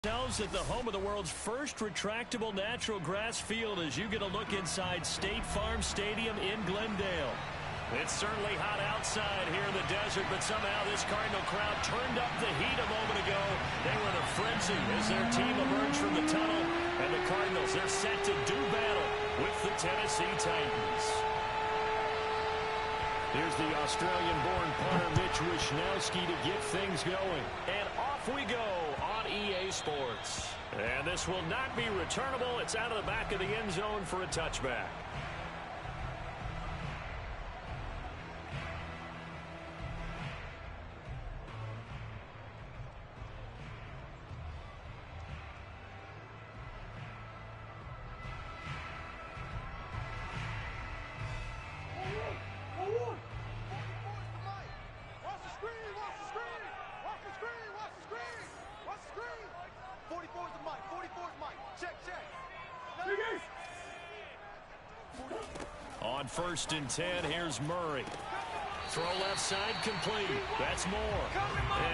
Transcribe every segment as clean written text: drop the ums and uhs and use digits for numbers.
At the home of the world's first retractable natural grass field as you get a look inside State Farm Stadium in Glendale. It's certainly hot outside here in the desert, but somehow this Cardinal crowd turned up the heat a moment ago. They were in a frenzy as their team emerged from the tunnel, and the Cardinals, they're set to do battle with the Tennessee Titans. Here's the Australian-born punter Mitch Wishnowsky to get things going. And off we go on EA Sports. And this will not be returnable. It's out of the back of the end zone for a touchback. On 1st and 10, here's Murray. Throw left side complete. That's Moore.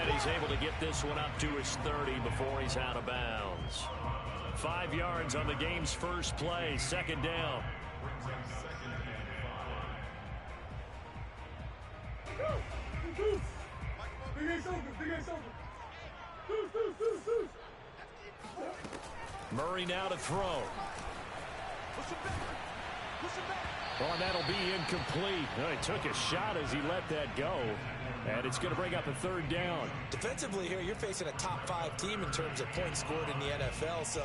And he's able to get this one up to his 30 before he's out of bounds. 5 yards on the game's first play. 2nd down. Murray now to throw. Oh, and that'll be incomplete. He took a shot as he let that go. And it's going to bring up a 3rd down. Defensively here, you're facing a top 5 team in terms of points scored in the NFL. So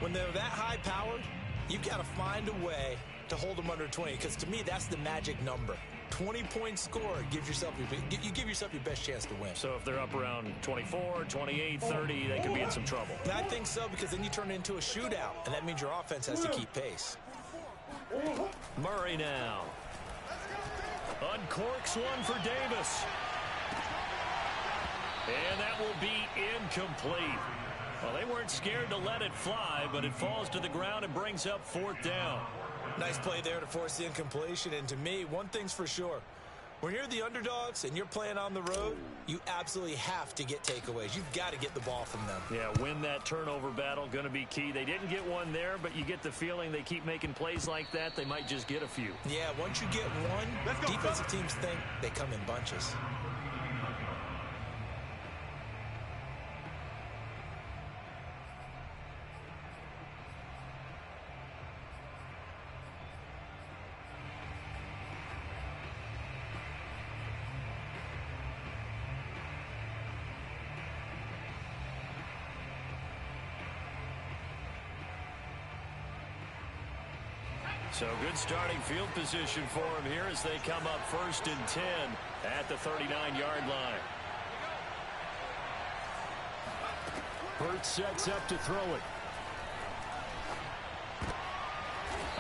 when they're that high-powered, you've got to find a way to hold them under 20. Because to me, that's the magic number. 20 points scored gives yourself you give yourself your best chance to win. So if they're up around 24, 28, 30, they could be in some trouble. And I think so, because then you turn it into a shootout, and that means your offense has to keep pace. Murray now. Uncorks one for Davis. And that will be incomplete. Well, they weren't scared to let it fly, but it falls to the ground and brings up 4th down. Nice play there to force the incompletion. And to me, one thing's for sure. When you're the underdogs and you're playing on the road, you absolutely have to get takeaways. You've got to get the ball from them. Yeah, win that turnover battle, going to be key. They didn't get one there, but you get the feeling they keep making plays like that, they might just get a few. Yeah, once you get one, defensive teams think they come in bunches. So good starting field position for him here as they come up 1st and 10 at the 39-yard line. Burt sets up to throw it.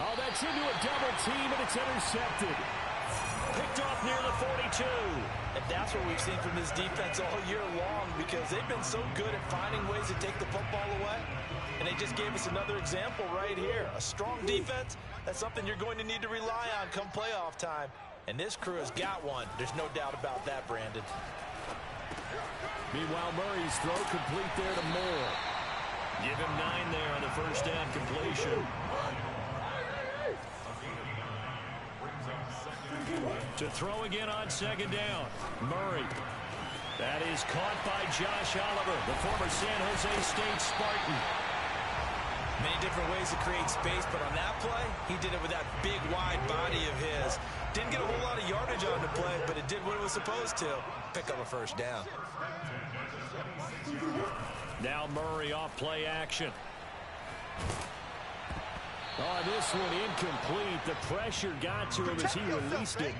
Oh, that's into a double team, and it's intercepted. Picked off near the 42. And that's what we've seen from this defense all year long, because they've been so good at finding ways to take the football away. And they just gave us another example right here. A strong defense, that's something you're going to need to rely on come playoff time. And this crew has got one. There's no doubt about that, Brandon. Meanwhile, Murray's throw complete there to Moore. Give him 9 there on the 1st down completion. To throw again on 2nd down. Murray. That is caught by Josh Oliver, the former San Jose State Spartan. Many different ways to create space, but on that play, he did it with that big, wide body of his. Didn't get a whole lot of yardage on the play, but it did what it was supposed to. Pick up a 1st down. Now Murray off play action. Oh, this one incomplete. The pressure got to him as he released it.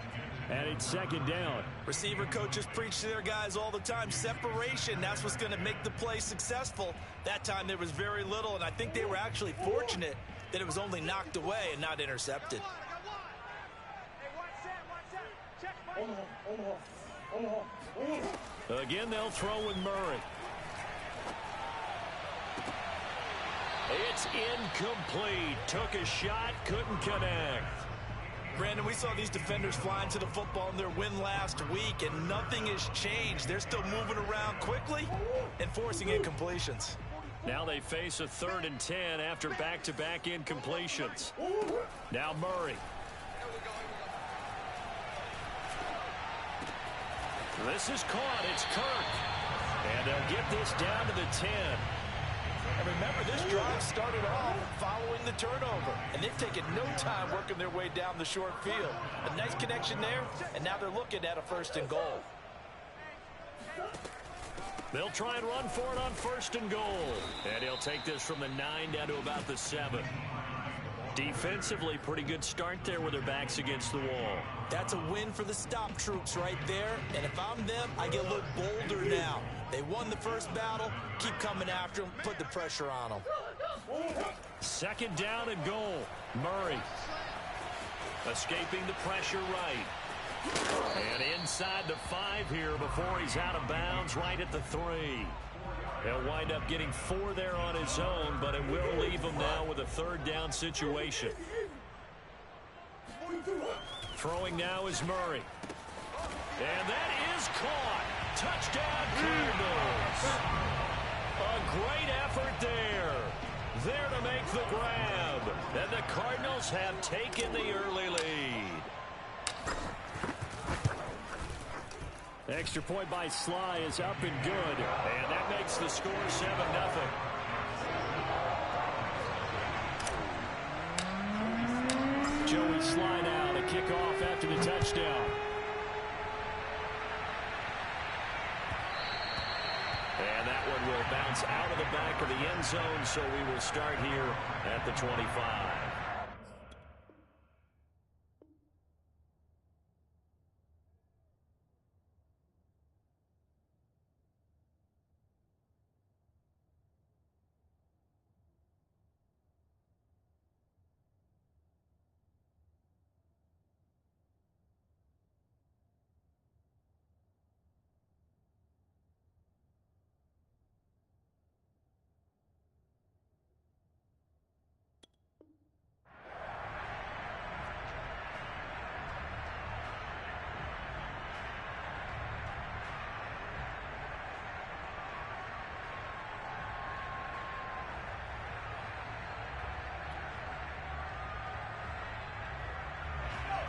And it's 2nd down. Receiver coaches preach to their guys all the time. Separation, that's what's going to make the play successful. That time there was very little, and I think they were actually fortunate that it was only knocked away and not intercepted. Again, they'll throw with Murray. It's incomplete. Took a shot, couldn't connect. Brandon, we saw these defenders flying to the football in their win last week, and nothing has changed. They're still moving around quickly and forcing incompletions. Now they face a 3rd and 10 after back-to-back incompletions. Now Murray. This is caught. It's Kirk. And they'll get this down to the 10. And remember, this drive started off following the turnover. And they've taken no time working their way down the short field. A nice connection there, and now they're looking at a 1st and goal. They'll try and run for it on 1st and goal. And he'll take this from the 9 down to about the 7. Defensively, pretty good start there with their backs against the wall. That's a win for the stop troops right there. And if I'm them, I get a little bolder now. They won the first battle. Keep coming after them. Put the pressure on them. 2nd down and goal. Murray escaping the pressure right. And inside the 5 here before he's out of bounds right at the 3. He'll wind up getting 4 there on his own, but it will leave him now with a 3rd down situation. Throwing now is Murray. And that is caught. Touchdown Cardinals. A great effort there. There to make the grab. And the Cardinals have taken the early lead. Extra point by Sly is up and good. And that makes the score 7-0. Joey Sly now to kick off after the touchdown. And that one will bounce out of the back of the end zone, so we will start here at the 25.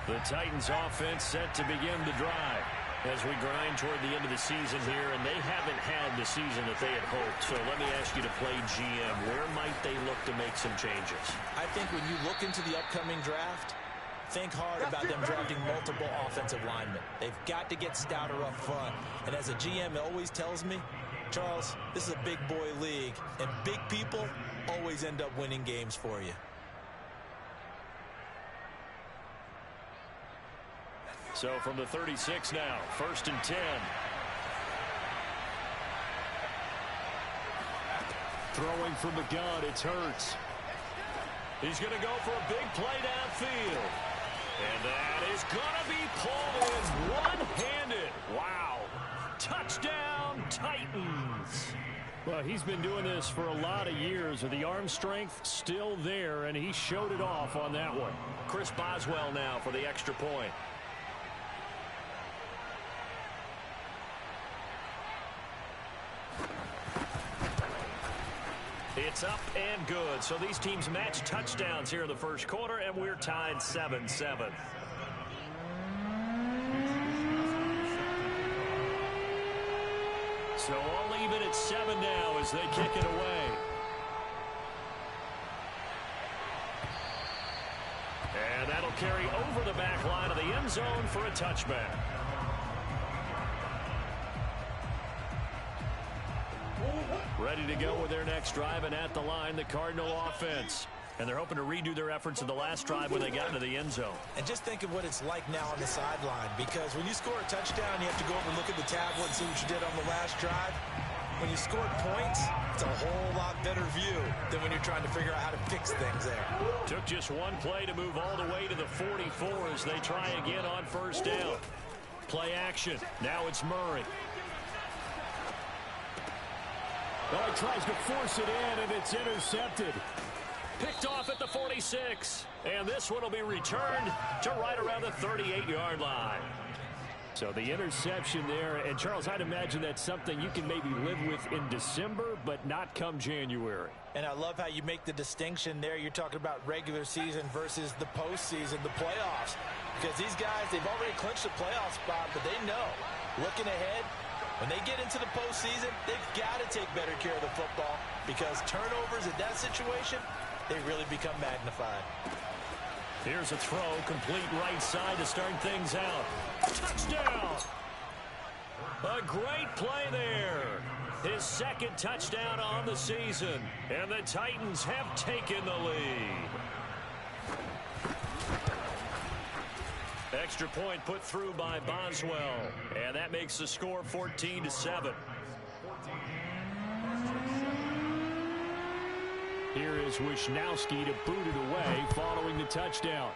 The Titans offense set to begin the drive as we grind toward the end of the season here, and they haven't had the season that they had hoped. So let me ask you to play GM. Where might they look to make some changes? I think when you look into the upcoming draft, think hard about them drafting multiple offensive linemen. They've got to get stouter up front. And as a GM always tells me, Charles, this is a big boy league, and big people always end up winning games for you. So from the 36 now, 1st and 10. Throwing from the gun, it's Hurts. He's going to go for a big play downfield. And that is going to be pulled in one-handed. Wow. Touchdown, Titans. Well, he's been doing this for a lot of years with the arm strength still there, and he showed it off on that one. Chris Boswell now for the extra point. It's up and good. So these teams match touchdowns here in the first quarter, and we're tied 7-7. So all even at 7 now as they kick it away. And that'll carry over the back line of the end zone for a touchback. Ready to go with their next drive, and at the line, the Cardinal offense. And they're hoping to redo their efforts in the last drive when they got into the end zone. And just think of what it's like now on the sideline, because when you score a touchdown, you have to go over and look at the tablet and see what you did on the last drive. When you scored points, it's a whole lot better view than when you're trying to figure out how to fix things there. Took just one play to move all the way to the 44 as they try again on 1st down. Play action. Now it's Murray. Well, he tries to force it in, and it's intercepted. Picked off at the 46. And this one will be returned to right around the 38-yard line. So the interception there, and Charles, I'd imagine that's something you can maybe live with in December, but not come January. And I love how you make the distinction there. You're talking about regular season versus the postseason, the playoffs. Because these guys, they've already clinched the playoff spot, but they know, looking ahead, when they get into the postseason, they've got to take better care of the football because turnovers in that situation, they really become magnified. Here's a throw, complete right side to start things out. Touchdown! A great play there. His second touchdown on the season. And the Titans have taken the lead. Extra point put through by Boswell. And that makes the score 14-7. Here is Wisnowski to boot it away following the touchdown.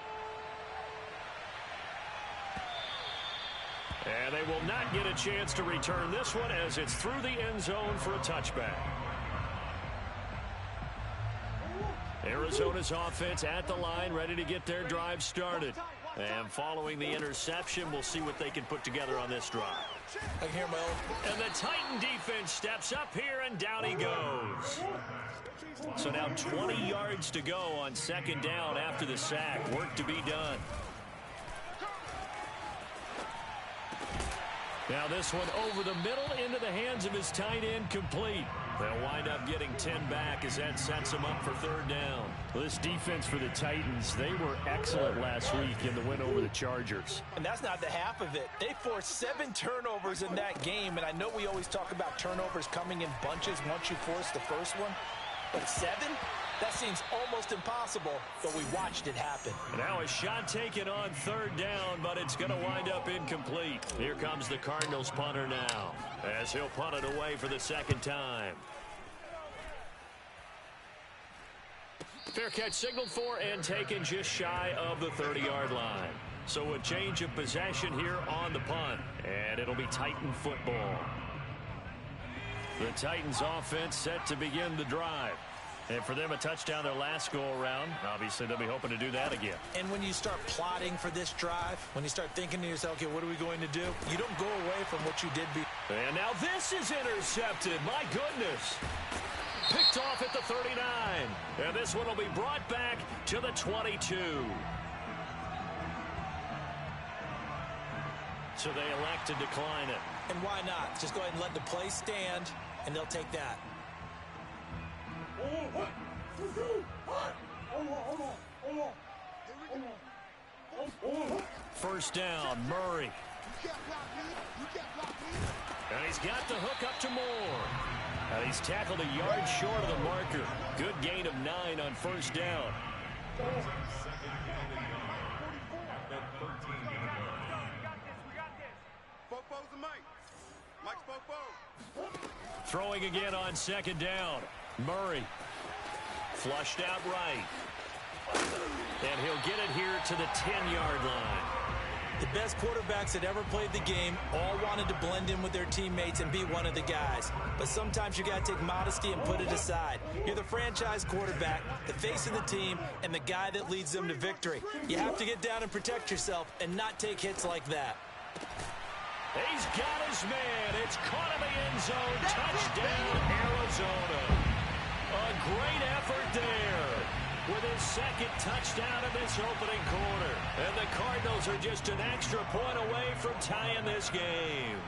And they will not get a chance to return this one as it's through the end zone for a touchback. Arizona's offense at the line, ready to get their drive started. And following the interception, we'll see what they can put together on this drive. I can hear my own. And the Titan defense steps up here, and down he goes. So now 20 yards to go on second down after the sack. Work to be done. Now this one over the middle into the hands of his tight end, complete. They'll wind up getting 10 back as that sets them up for third down. Well, this defense for the Titans, they were excellent last week in the win over the Chargers. And that's not the half of it. They forced 7 turnovers in that game, and I know we always talk about turnovers coming in bunches once you force the first one. But 7? That seems almost impossible, but we watched it happen. Now a shot taken on third down, but it's going to wind up incomplete. Here comes the Cardinals punter now, as he'll punt it away for the second time. Fair catch signaled for and taken just shy of the 30-yard line. So a change of possession here on the punt, and it'll be Titan football. The Titans offense set to begin the drive. And for them, a touchdown their last go-around. Obviously, they'll be hoping to do that again. And when you start plotting for this drive, when you start thinking to yourself, okay, what are we going to do? You don't go away from what you did before. And now this is intercepted. My goodness. Picked off at the 39. And this one will be brought back to the 22. So they elect to decline it. And why not? Just go ahead and let the play stand, and they'll take that. First down, Murray. And he's got the hook up to Moore. And he's tackled a yard short of the marker. Good gain of 9 on first down. Throwing again on second down. Murray. Flushed out right. And he'll get it here to the 10-yard line. The best quarterbacks that ever played the game all wanted to blend in with their teammates and be one of the guys. But sometimes you got to take modesty and put it aside. You're the franchise quarterback, the face of the team, and the guy that leads them to victory. You have to get down and protect yourself and not take hits like that. He's got his man. It's caught in the end zone. Touchdown, Arizona. A great effort there with his second touchdown of this opening quarter. And the Cardinals are just an extra point away from tying this game.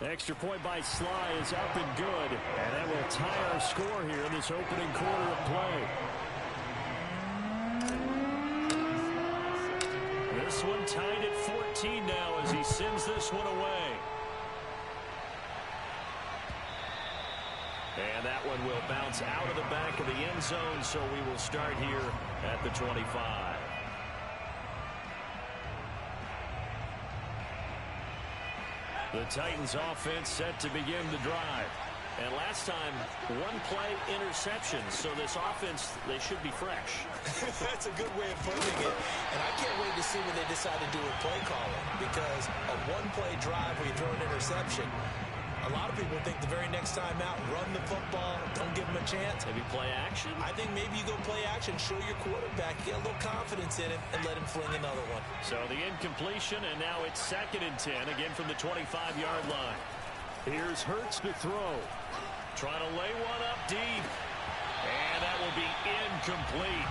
Extra point by Sly is up and good. And that will tie our score here in this opening quarter of play. This one tied at 14 now as he sends this one away. And that one will bounce out of the back of the end zone, so we will start here at the 25. The Titans offense set to begin the drive. And last time, one play interception. So this offense, they should be fresh. That's a good way of putting it. And I can't wait to see what they decide to do with play calling. Because a one-play drive where you throw an interception, A lot of people think the very next time out, run the football, don't give him a chance. Maybe play action? I think maybe you go play action, show your quarterback, get a little confidence in him, and let him fling another one. So the incompletion, and now it's 2nd and 10, again from the 25-yard line. Here's Hurts to throw. Trying to lay one up deep. And that will be incomplete.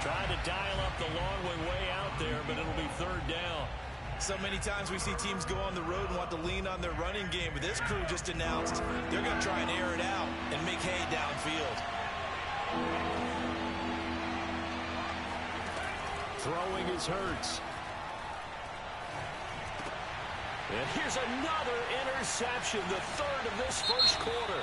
Trying to dial up the long one way out there, but it'll be 3rd down. So many times we see teams go on the road and want to lean on their running game, but this crew just announced they're going to try and air it out and make hay downfield. Throwing is Hurts. And here's another interception, the 3rd of this first quarter.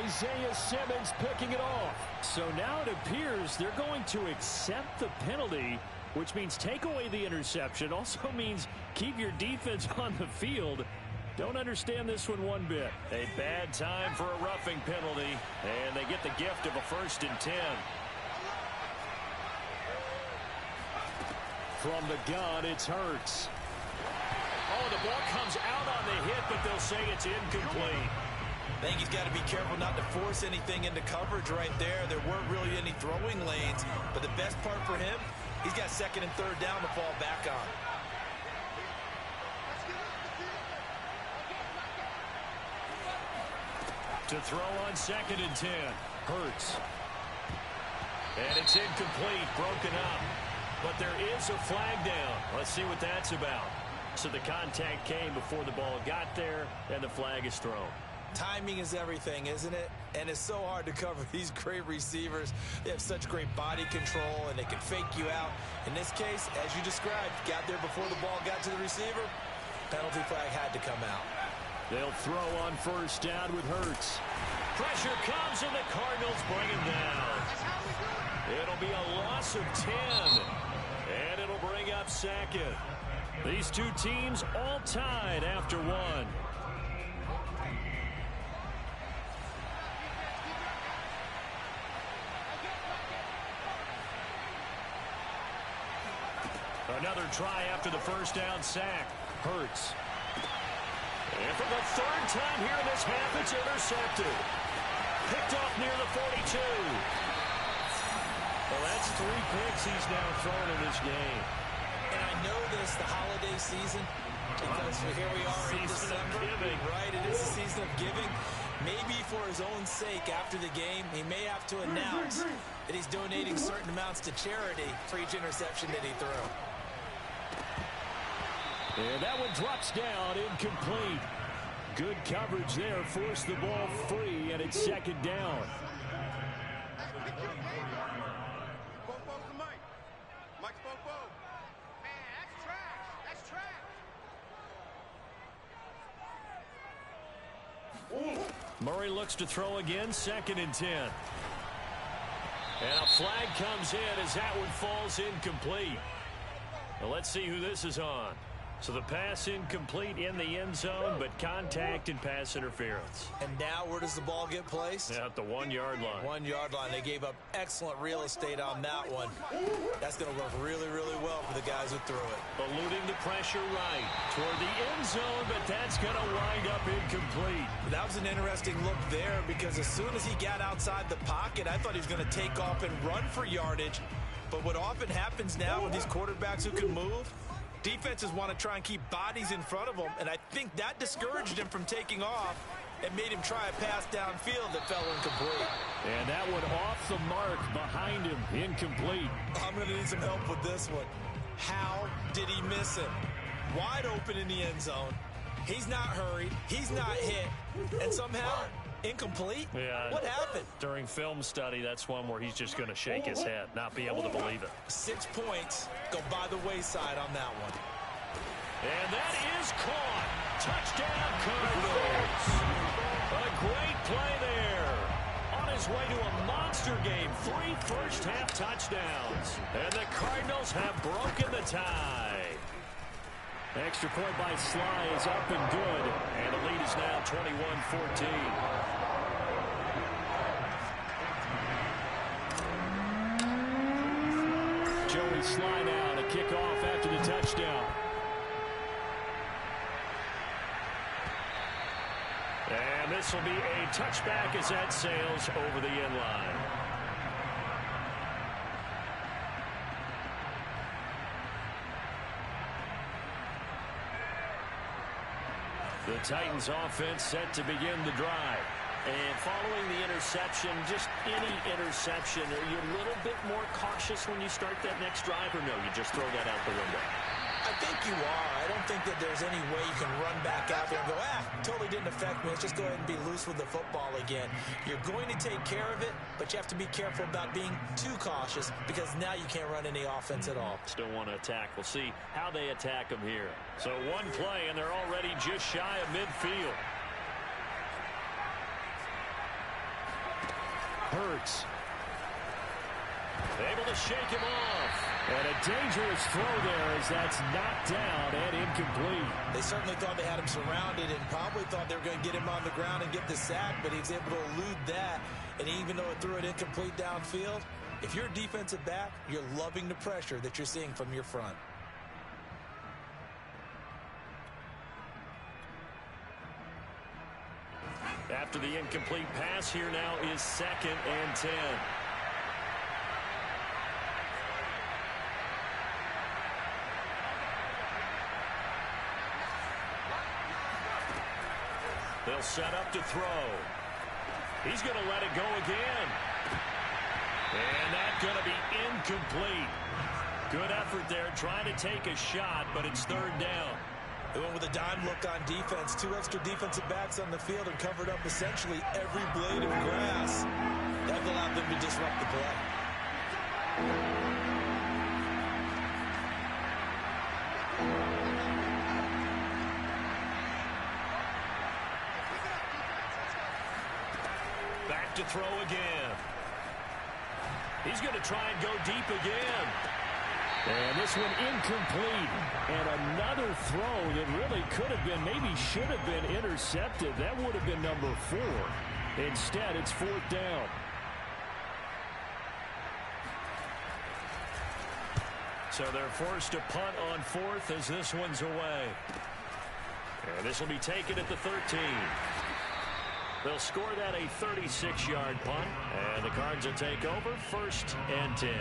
Isaiah Simmons picking it off. So now it appears they're going to accept the penalty, which means take away the interception. Also means keep your defense on the field. Don't understand this one bit. A bad time for a roughing penalty, and they get the gift of a 1st and 10. From the gun, it's Hurts. Oh, the ball comes out on the hit, but they'll say it's incomplete. I think he's got to be careful not to force anything into coverage right there. There weren't really any throwing lanes, but the best part for him, he's got 2nd and 3rd down to fall back on. To throw on 2nd and 10. Hurts. And it's incomplete, broken up. But there is a flag down. Let's see what that's about. So the contact came before the ball got there, and the flag is thrown. Timing is everything, isn't it? And it's so hard to cover these great receivers. They have such great body control, and they can fake you out. In this case, as you described, got there before the ball got to the receiver. Penalty flag had to come out. They'll throw on 1st down with Hurts. Pressure comes, and the Cardinals bring him down. It'll be a loss of 10, and it'll bring up 2nd. These two teams all tied after 1. Another try after the 1st down sack. Hurts. And for the 3rd time here in this half, it's intercepted. Picked off near the 42. Well, that's 3 picks he's now thrown in this game. And I know this, the holiday season, because here we are in December. Right, it is the season of giving. Maybe for his own sake, after the game, he may have to announce that he's donating certain amounts to charity for each interception that he threw. And that one drops down, incomplete. Good coverage there, forced the ball free, and it's 2nd down. Murray looks to throw again, 2nd and 10. And a flag comes in as that one falls incomplete. Well, let's see who this is on. So the pass incomplete in the end zone, but contact and pass interference. And now where does the ball get placed? At the 1-yard line. 1-yard line. They gave up excellent real estate on that one. That's going to work really, really well for the guys who threw it. Eluding the pressure right toward the end zone, but that's going to wind up incomplete. That was an interesting look there because as soon as he got outside the pocket, I thought he was going to take off and run for yardage. But what often happens now with these quarterbacks who can move, defenses want to try and keep bodies in front of them, and I think that discouraged him from taking off and made him try a pass downfield that fell incomplete. And that one off the mark behind him, incomplete. I'm going to need some help with this one. How did he miss him? Wide open in the end zone. He's not hurried. He's not hit. And somehow, incomplete? Yeah. What happened? During film study, that's one where he's just going to shake his head, not be able to believe it. 6 points go by the wayside on that one. And that is caught. Touchdown, Cardinals. A great play there. On his way to a monster game, 3 first-half touchdowns. And the Cardinals have broken the tie. Extra point by Sly is up and good. And the lead is now 21-14. Joey Sly now to kick off after the touchdown. And this will be a touchback as that sails over the end line. The Titans offense set to begin the drive. And following the interception, just any interception, are you a little bit more cautious when you start that next drive, or no, you just throw that out the window? I think you are. I don't think that there's any way you can run back out there and go, totally didn't affect me. Let's just go ahead and be loose with the football again. You're going to take care of it, but you have to be careful about being too cautious because now you can't run any offense at all. Still want to attack. We'll see how they attack them here. So one play, and they're already just shy of midfield. Hurts. Able to shake him off. And a dangerous throw there as that's knocked down and incomplete. They certainly thought they had him surrounded and probably thought they were going to get him on the ground and get the sack, but he was able to elude that. And even though it threw it incomplete downfield, if you're a defensive back, you're loving the pressure that you're seeing from your front. After the incomplete pass, here now is 2nd and 10. They'll set up to throw. He's going to let it go again. And that's going to be incomplete. Good effort there, trying to take a shot, but it's 3rd down. They went with a dime look on defense. 2 extra defensive backs on the field and covered up essentially every blade of grass. That allowed them to disrupt the play. Back to throw again. He's going to try and go deep again. And this one incomplete. And another throw that really could have been, maybe should have been intercepted. That would have been number 4. Instead, it's 4th down. So they're forced to punt on 4th as this one's away. And this will be taken at the 13. They'll score that a 36-yard punt. And the Cards will take over 1st and 10.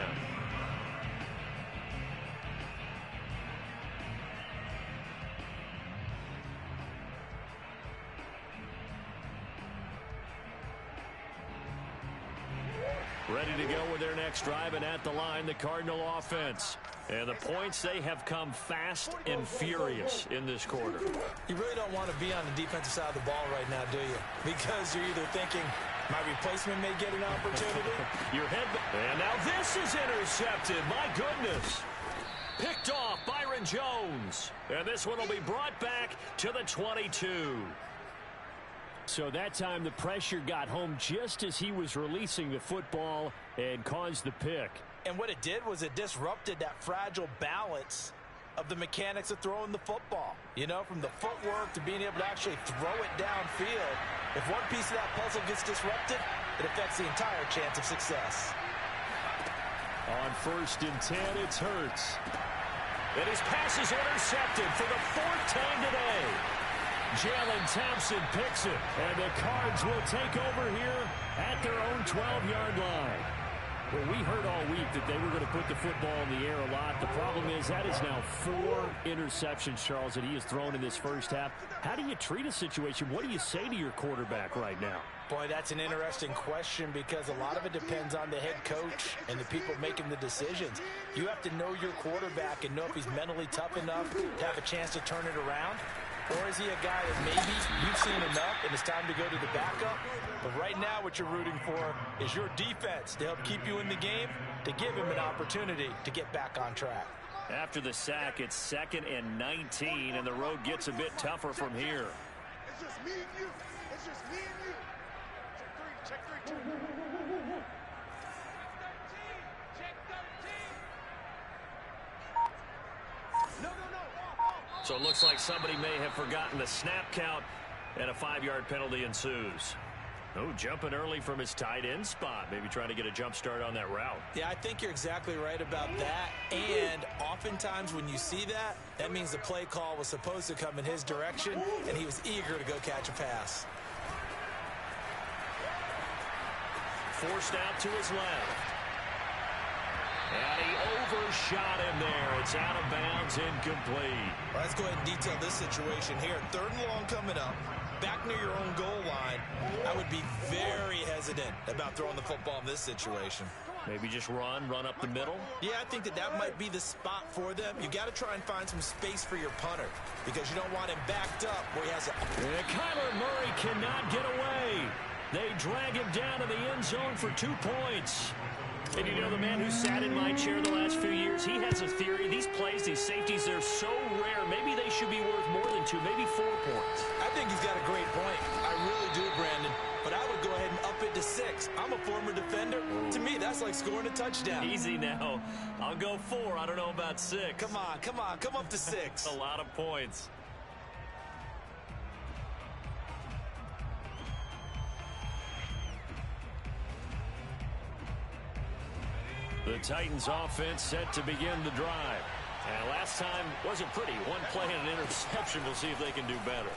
Ready to go with their next drive, and at the line, the Cardinal offense. And the points, they have come fast and furious in this quarter. You really don't want to be on the defensive side of the ball right now, do you? Because you're either thinking, my replacement may get an opportunity. Your head, and now this is intercepted. My goodness. Picked off Byron Jones. And this one will be brought back to the 22. So that time the pressure got home just as he was releasing the football and caused the pick. And what it did was it disrupted that fragile balance of the mechanics of throwing the football. You know, from the footwork to being able to actually throw it downfield. If one piece of that puzzle gets disrupted, it affects the entire chance of success. On 1st and 10, it's Hurts. And his pass is intercepted for the 4th time today. Jalen Thompson picks it, and the Cards will take over here at their own 12-yard line. Well, we heard all week that they were going to put the football in the air a lot. The problem is that is now 4 interceptions, Charles, that he has thrown in this first half. How do you treat a situation? What do you say to your quarterback right now? Boy, that's an interesting question because a lot of it depends on the head coach and the people making the decisions. You have to know your quarterback and know if he's mentally tough enough to have a chance to turn it around. Or is he a guy that maybe you've seen enough and it's time to go to the backup? But right now what you're rooting for is your defense to help keep you in the game, to give him an opportunity to get back on track. After the sack, it's 2nd and 19, and the road gets a bit tougher from here. It's just me and you. It's just me and you. Check 3, check 3, check. So it looks like somebody may have forgotten the snap count, and a 5-yard penalty ensues. Oh, jumping early from his tight end spot. Maybe trying to get a jump start on that route. Yeah, I think you're exactly right about that. And oftentimes when you see that, that means the play call was supposed to come in his direction, and he was eager to go catch a pass. forced out to his left. And he overshot him there. It's out of bounds, incomplete. Well, let's go ahead and detail this situation here. 3rd and long coming up. Back near your own goal line. I would be very hesitant about throwing the football in this situation. Maybe just run up the middle? Yeah, I think that might be the spot for them. You got to try and find some space for your punter because you don't want him backed up where he has a... And Kyler Murray cannot get away. They drag him down to the end zone for 2 points. And you know, the man who sat in my chair the last few years, he has a theory. These plays, these safeties, they're so rare. Maybe they should be worth more than 2, maybe 4 points. I think he's got a great point. I really do, Brandon. But I would go ahead and up it to 6. I'm a former defender. To me, that's like scoring a touchdown. Easy now. I'll go 4. I don't know about 6. Come on. Come up to 6. A lot of points. The Titans offense set to begin the drive. And last time wasn't pretty. 1 play and an interception. We'll see if they can do better.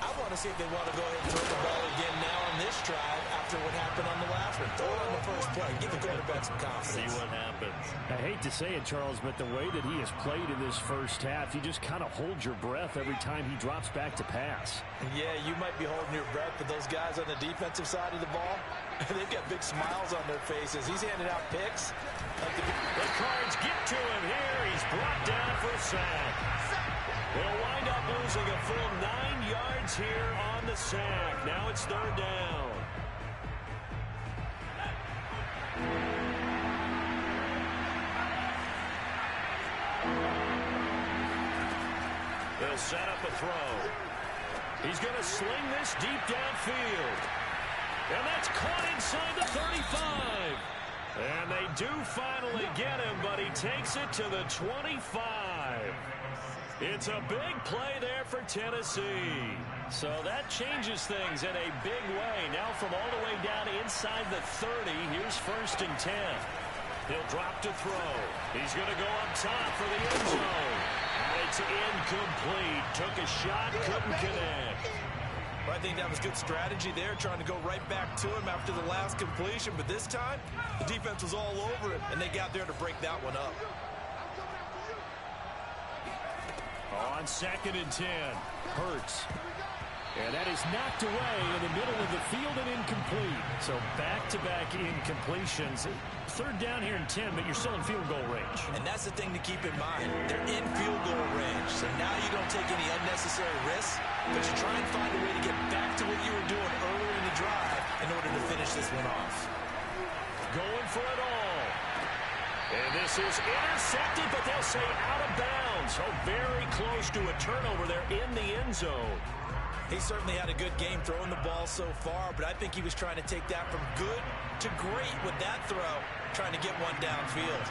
I want to see if they want to go ahead and throw the ball again now on this drive after what happened on the last one. Throw it on the first play. Give the quarterback some confidence. See what happens. I hate to say it, Charles, but the way that he has played in this first half, you just kind of hold your breath every time he drops back to pass. Yeah, you might be holding your breath, but those guys on the defensive side of the ball, they've got big smiles on their faces. He's handing out picks. The Cards get to him here. He's brought down for a sack. They'll wind up losing a full 9 yards here on the sack. Now it's 3rd down. They'll set up a throw. He's going to sling this deep downfield. And that's caught inside the 35. And they do finally get him, but he takes it to the 25. It's a big play there for Tennessee. So that changes things in a big way. Now from all the way down inside the 30, here's 1st and 10. He'll drop to throw. He's going to go up top for the end zone. And it's incomplete. Took a shot, couldn't connect. Well, I think that was good strategy there, trying to go right back to him after the last completion. But this time, the defense was all over him, and they got there to break that one up. On 2nd and 10, Hurts. And that is knocked away in the middle of the field and incomplete. So back-to-back incompletions. 3rd down here and 10, but you're still in field goal range. And that's the thing to keep in mind. They're in field goal range. So now you don't take any unnecessary risks, but you try and find a way to get back to what you were doing earlier in the drive in order to finish this one off. Going for it all. And this is intercepted, but they'll say out of bounds. So very close to a turnover there in the end zone. He certainly had a good game throwing the ball so far, but I think he was trying to take that from good to great with that throw, trying to get one downfield.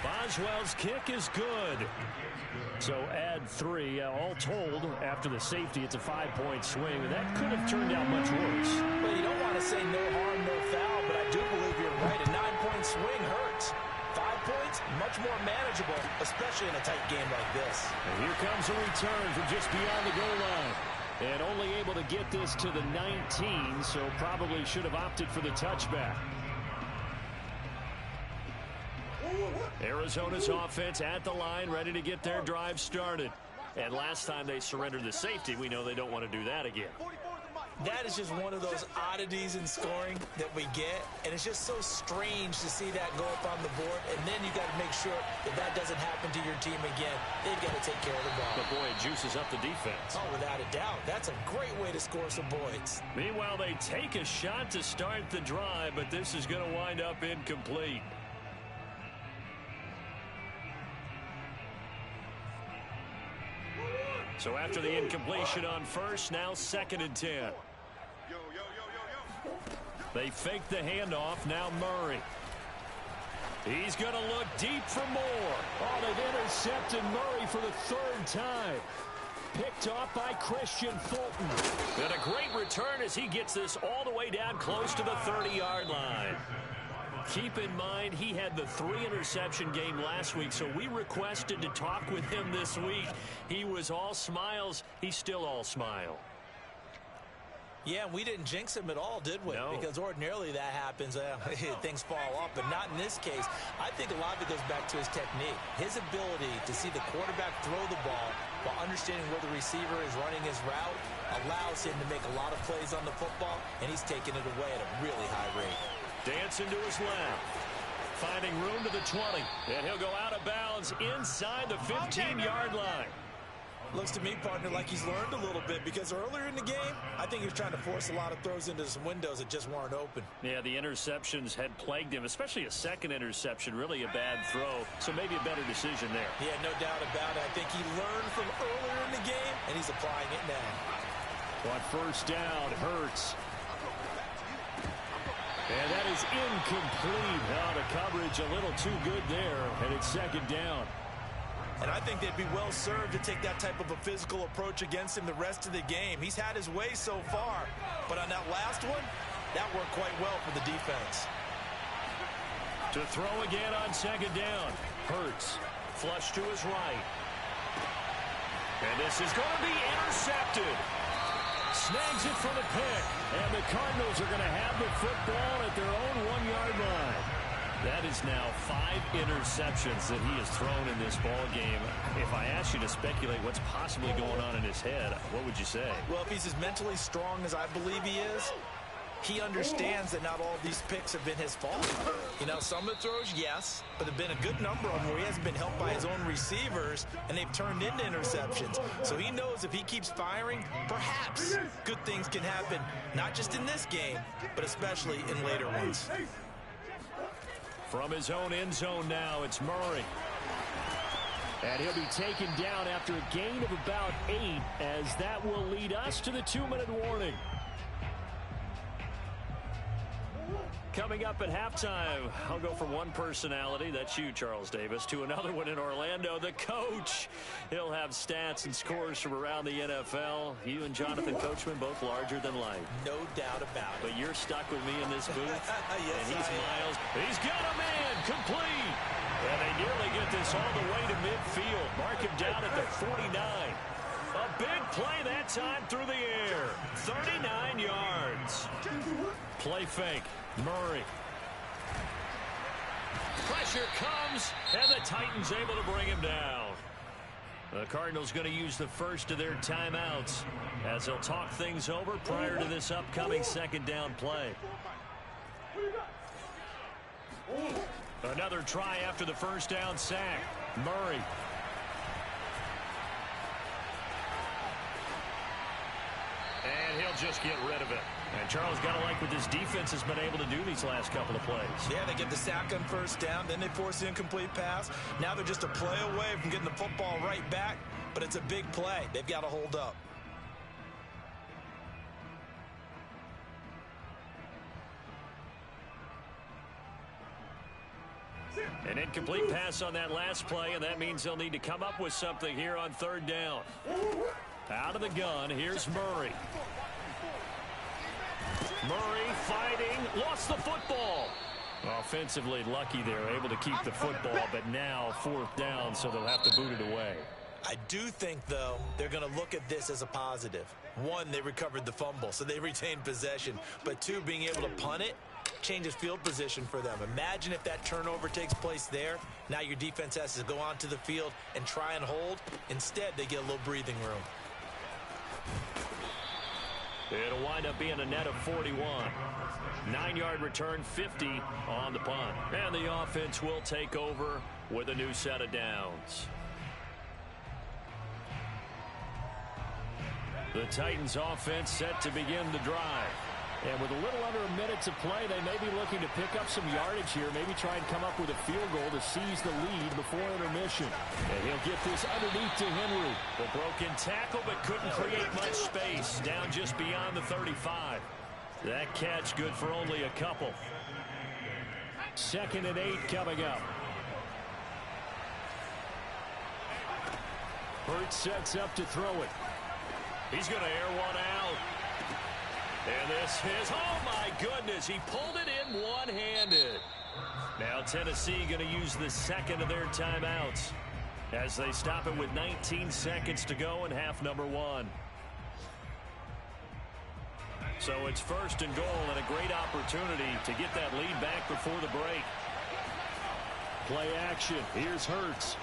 Boswell's kick is good. So add 3. All told, after the safety, it's a 5-point swing, and that could have turned out much worse. Well, you don't want to say no harm, no foul, but I do believe you're right. A 9-point swing hurts. 5 points, much more manageable, especially in a tight game like this. And here comes a return from just beyond the goal line. And only able to get this to the 19, so probably should have opted for the touchback. Arizona's offense at the line, ready to get their drive started. And last time they surrendered the safety, we know they don't want to do that again. That is just one of those oddities in scoring that we get, and it's just so strange to see that go up on the board, and then you got to make sure that that doesn't happen to your team again. They've got to take care of the ball. But boy, it juices up the defense. Oh, without a doubt. That's a great way to score some points. Meanwhile, they take a shot to start the drive, but this is going to wind up incomplete. So after the incompletion on 1st, now 2nd and 10. They fake the handoff. Now Murray. He's going to look deep for more. Oh, they've intercepted Murray for the 3rd time. Picked off by Christian Fulton. And a great return as he gets this all the way down close to the 30-yard line. Keep in mind, he had the 3-interception game last week, so we requested to talk with him this week. He was all smiles. He's still all smile. Yeah, and we didn't jinx him at all, did we? No. Because ordinarily that happens. Things fall off, but not in this case. I think a lot of it goes back to his technique. His ability to see the quarterback throw the ball while understanding where the receiver is running his route allows him to make a lot of plays on the football, and he's taking it away at a really high rate. Dancing to his left. Finding room to the 20. And he'll go out of bounds inside the 15-yard line. Looks to me, partner, like he's learned a little bit, because earlier in the game, I think he was trying to force a lot of throws into some windows that just weren't open. Yeah, the interceptions had plagued him, especially a second interception, really a bad throw. So maybe a better decision there. Yeah, no doubt about it. I think he learned from earlier in the game, and he's applying it now. On first down, Hurts. And that is incomplete. Oh, the coverage a little too good there, and it's second down. And I think they'd be well served to take that type of a physical approach against him the rest of the game. He's had his way so far, but on that last one, that worked quite well for the defense. To throw again on second down. Hurts. Flush to his right. And this is going to be intercepted. Snags it for the pick. And the Cardinals are going to have the football at their own 1-yard line. That is now 5 interceptions that he has thrown in this ball game. If I asked you to speculate what's possibly going on in his head, what would you say? Well, if he's as mentally strong as I believe he is, he understands that not all of these picks have been his fault. You know, some of the throws, yes, but there have been a good number of them where he hasn't been helped by his own receivers, and they've turned into interceptions. So he knows if he keeps firing, perhaps good things can happen, not just in this game, but especially in later ones. From his own end zone now, it's Murray. And he'll be taken down after a gain of about 8, as that will lead us to the 2-minute warning. Coming up at halftime, I'll go from one personality, that's you, Charles Davis, to another one in Orlando, the coach. He'll have stats and scores from around the NFL. You and Jonathan Coachman, both larger than life. No doubt about it. But you're stuck with me in this booth. Yes, and he's I am. Miles. He's got a man, complete. And they nearly get this all the way to midfield. Mark him down at the 49. A big play that time through the air. 39 yards. Play fake. Murray. Pressure comes, and the Titans able to bring him down. The Cardinals going to use the first of their timeouts as they'll talk things over prior to this upcoming second down play. Another try after the first down sack. Murray. And he'll just get rid of it. And Charles, got to like what this defense has been able to do these last couple of plays. Yeah, they get the sack on first down, then they force the incomplete pass. Now they're just a play away from getting the football right back, but it's a big play. They've got to hold up. An incomplete pass on that last play, and that means they'll need to come up with something here on third down. Out of the gun, here's Murray. Murray fighting, lost the football. Offensively lucky they're able to keep the football, but now fourth down, so they'll have to boot it away. I do think, though, they're going to look at this as a positive. One, they recovered the fumble, so they retained possession. But two, being able to punt it changes field position for them. Imagine if that turnover takes place there. Now your defense has to go onto the field and try and hold. Instead, they get a little breathing room. It'll wind up being a net of 41. 9-yard return, 50 on the punt. And the offense will take over with a new set of downs. The Titans offense set to begin the drive. And with a little under a minute to play, they may be looking to pick up some yardage here, maybe try and come up with a field goal to seize the lead before intermission. And he'll get this underneath to Henry. The broken tackle, but couldn't create much space. Down just beyond the 35. That catch good for only a couple. 2nd and 8 coming up. Hurts sets up to throw it. He's going to air one out. And this is, oh my goodness, he pulled it in one-handed. Now Tennessee going to use the second of their timeouts as they stop it with 19 seconds to go in half number 1. So it's 1st and goal and a great opportunity to get that lead back before the break. Play action. Here's Hurts.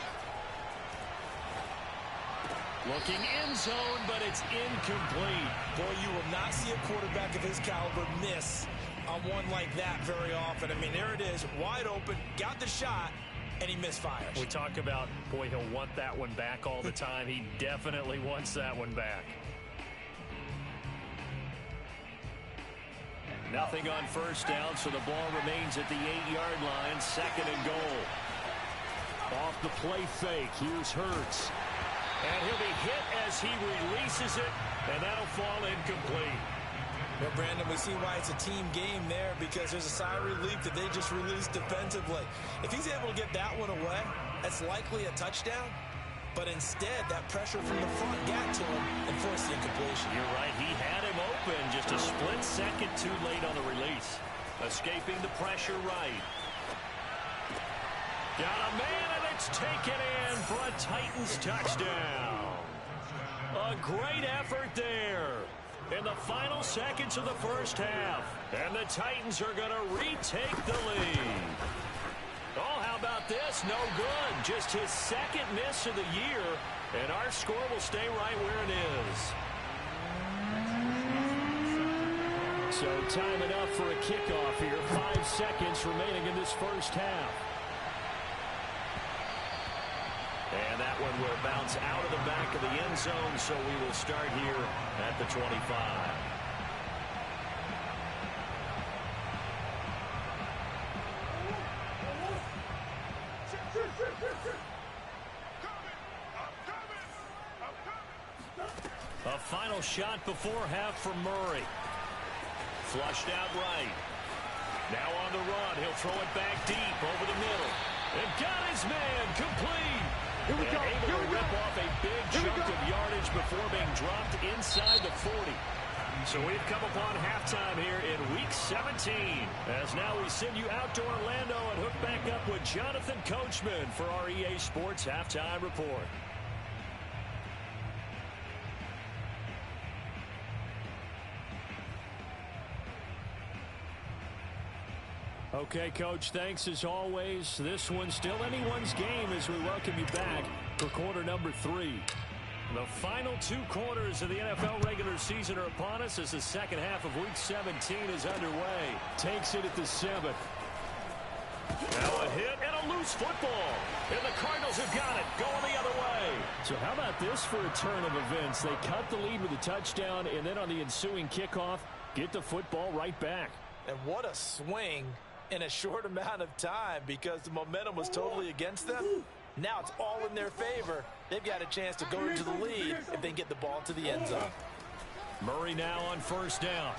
Looking end zone, but it's incomplete. Boy, you will not see a quarterback of his caliber miss on one like that very often. I mean, there it is, wide open, got the shot, and he misfires. We talk about, boy, he'll want that one back all the time. He definitely wants that one back. Nothing on 1st down, so the ball remains at the 8-yard line, 2nd and goal. Off the play fake, here's Hurts. And he'll be hit as he releases it, and that'll fall incomplete. Well, Brandon, we see why it's a team game there, because there's a sigh of relief that they just released defensively. If he's able to get that one away, that's likely a touchdown. But instead, that pressure from the front got to him and forced the incompletion. You're right. He had him open, just a split second too late on the release. Escaping the pressure right. Got a man, and it's taken in for a Titans touchdown. A great effort there in the final seconds of the 1st half. And the Titans are going to retake the lead. Oh, how about this? No good. Just his 2nd miss of the year. And our score will stay right where it is. So time enough for a kickoff here. 5 seconds remaining in this 1st half. And that one will bounce out of the back of the end zone, so we will start here at the 25. A final shot before half from Murray. Flushed out right. Now on the run. He'll throw it back deep over the middle. And got his man complete. Here we go. Able to rip off a big chunk of yardage before being dropped inside the 40. So we've come upon halftime here in Week 17. As now we send you out to Orlando and hook back up with Jonathan Coachman for our EA Sports Halftime Report. Okay, Coach, thanks as always. This one's still anyone's game as we welcome you back for quarter number 3. The final 2 quarters of the NFL regular season are upon us as the 2nd half of Week 17 is underway. Takes it at the 7th. Now a hit and a loose football. And the Cardinals have got it, going the other way. So how about this for a turn of events? They cut the lead with a touchdown, and then on the ensuing kickoff, get the football right back. And what a swing in a short amount of time, because the momentum was totally against them. Now it's all in their favor. They've got a chance to go into the lead if they get the ball to the end zone. Murray now on 1st down.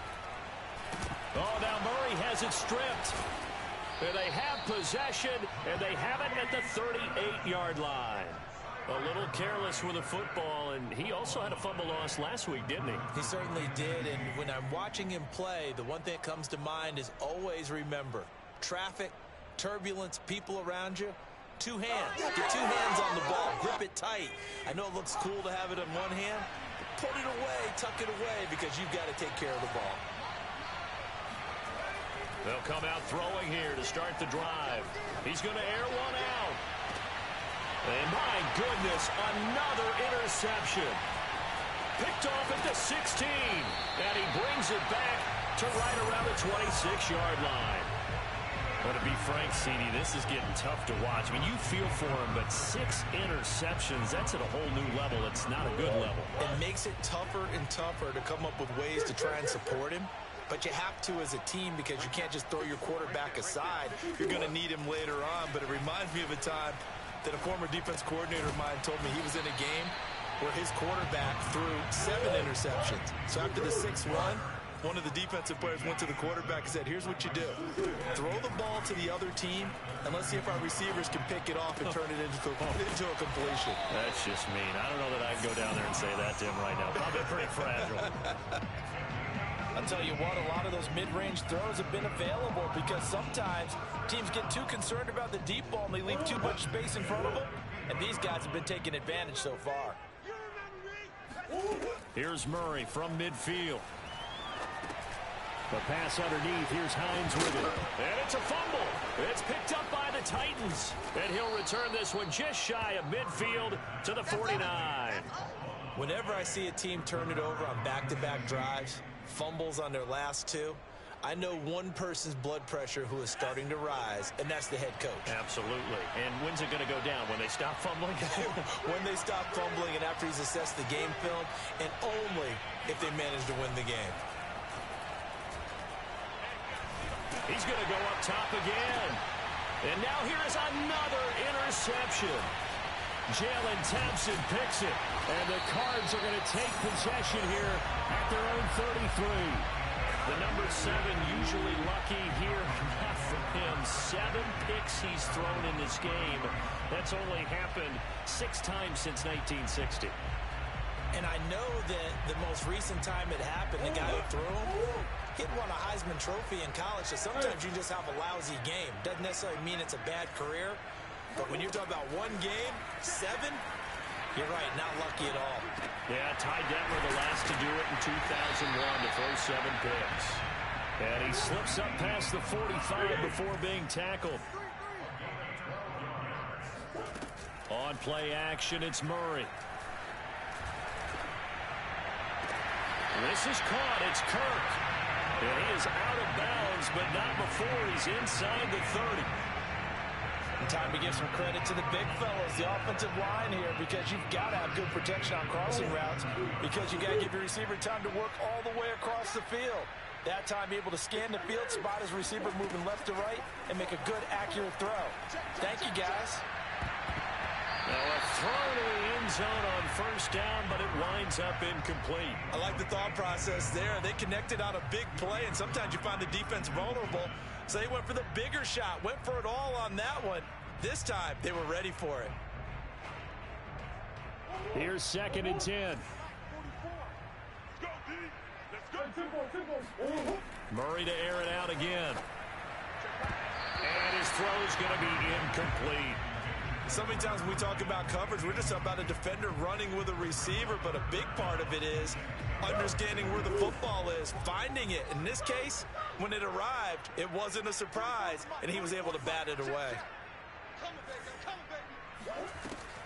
Oh, now Murray has it stripped. And they have possession, and they have it at the 38-yard line. A little careless with the football, and he also had a fumble loss last week, didn't he? He certainly did, and when I'm watching him play, the one thing that comes to mind is always remember, traffic, turbulence, people around you, 2 hands. Get 2 hands on the ball. Grip it tight. I know it looks cool to have it in one hand. Put it away, tuck it away, because you've got to take care of the ball. They'll come out throwing here to start the drive. He's going to air one out. And my goodness, another interception. Picked off at the 16. And he brings it back to right around the 26-yard line. But to be frank, CD, this is getting tough to watch. I mean, you feel for him, but 6 interceptions, that's at a whole new level. It's not a good level. It makes it tougher and tougher to come up with ways to try and support him. But you have to as a team, because you can't just throw your quarterback aside. You're going to need him later on. But it reminds me of a time that a former defense coordinator of mine told me he was in a game where his quarterback threw 7 interceptions. So after the 6th one of the defensive players went to the quarterback and said, here's what you do. Throw the ball to the other team, and let's see if our receivers can pick it off and turn it into a completion. That's just mean. I don't know that I can go down there and say that to him right now. Probably pretty fragile. I'll tell you what, a lot of those mid-range throws have been available, because sometimes teams get too concerned about the deep ball and they leave too much space in front of them, and these guys have been taking advantage so far. Here's Murray from midfield. The pass underneath. Here's Hines with it. And it's a fumble. It's picked up by the Titans. And he'll return this one just shy of midfield to the 49. Whenever I see a team turn it over on back-to-back drives, fumbles on their last two, I know one person's blood pressure who is starting to rise, and that's the head coach. Absolutely. And when's it going to go down? When they stop fumbling? When they stop fumbling and after he's assessed the game film, and only if they manage to win the game. He's going to go up top again. And now here is another interception. Jalen Thompson picks it. And the Cards are going to take possession here at their own 33. The number 7 usually lucky here. Not for him. 7 picks he's thrown in this game. That's only happened 6 times since 1960. And I know that the most recent time it happened, the guy who threw him, he'd won a Heisman Trophy in college, so sometimes you just have a lousy game. Doesn't necessarily mean it's a bad career, but when you're talking about one game, 7, you're right, not lucky at all. Yeah, Ty Detmer the last to do it in 2001 to throw 7 picks. And he slips up past the 45 before being tackled. On play action, it's Murray. This is caught. It's Kirk. And he is out of bounds, but not before he's inside the 30. And time to give some credit to the big fellas, the offensive line here, because you've got to have good protection on crossing routes, because you got to give your receiver time to work all the way across the field. That time able to scan the field, spot his receiver moving left to right, and make a good, accurate throw. Thank you, guys. Now a throw to the end zone on first down, but it winds up incomplete. I like the thought process there. They connected on a big play, and sometimes you find the defense vulnerable. So they went for the bigger shot, went for it all on that one. This time, they were ready for it. Here's 2nd and 10. Murray to air it out again. And his throw's going to be incomplete. So many times when we talk about coverage, we're just about a defender running with a receiver, but a big part of it is understanding where the football is, finding it. In this case, when it arrived, it wasn't a surprise, and he was able to bat it away.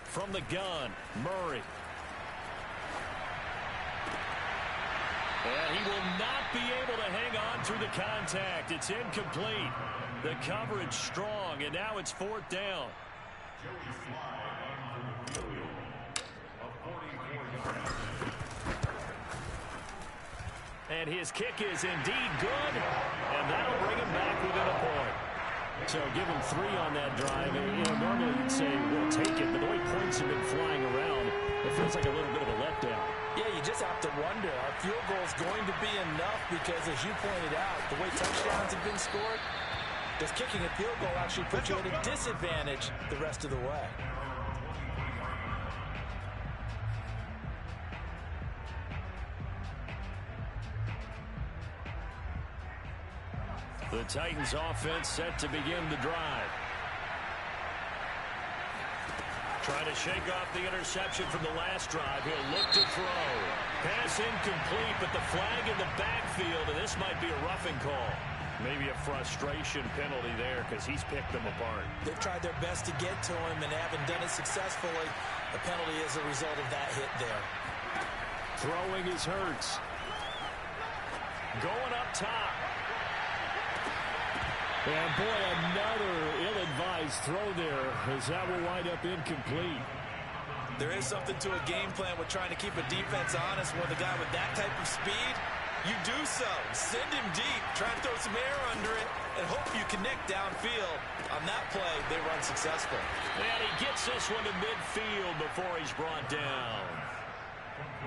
From the gun, Murray. And he will not be able to hang on through the contact. It's incomplete. The coverage strong, and now it's 4th down. And his kick is indeed good, and that'll bring him back within a point. So give him 3 on that drive. And, you know, normally you'd say we'll take it, but the way points have been flying around, it feels like a little bit of a letdown. Yeah, you just have to wonder, are field goals going to be enough? Because as you pointed out, the way touchdowns have been scored, does kicking a field goal actually put you at a disadvantage the rest of the way? The Titans offense set to begin the drive. Trying to shake off the interception from the last drive. He'll look to throw. Pass incomplete, but the flag in the backfield, and this might be a roughing call. Maybe a frustration penalty there because he's picked them apart. They've tried their best to get to him and haven't done it successfully. A penalty is a result of that hit there. Throwing is Hurts. Going up top. And boy, another ill-advised throw there as that will wind up incomplete. There is something to a game plan with trying to keep a defense honest with a guy with that type of speed. You do so. Send him deep. Try and throw some air under it and hope you connect downfield. On that play, they run successful. And he gets this one to midfield before he's brought down.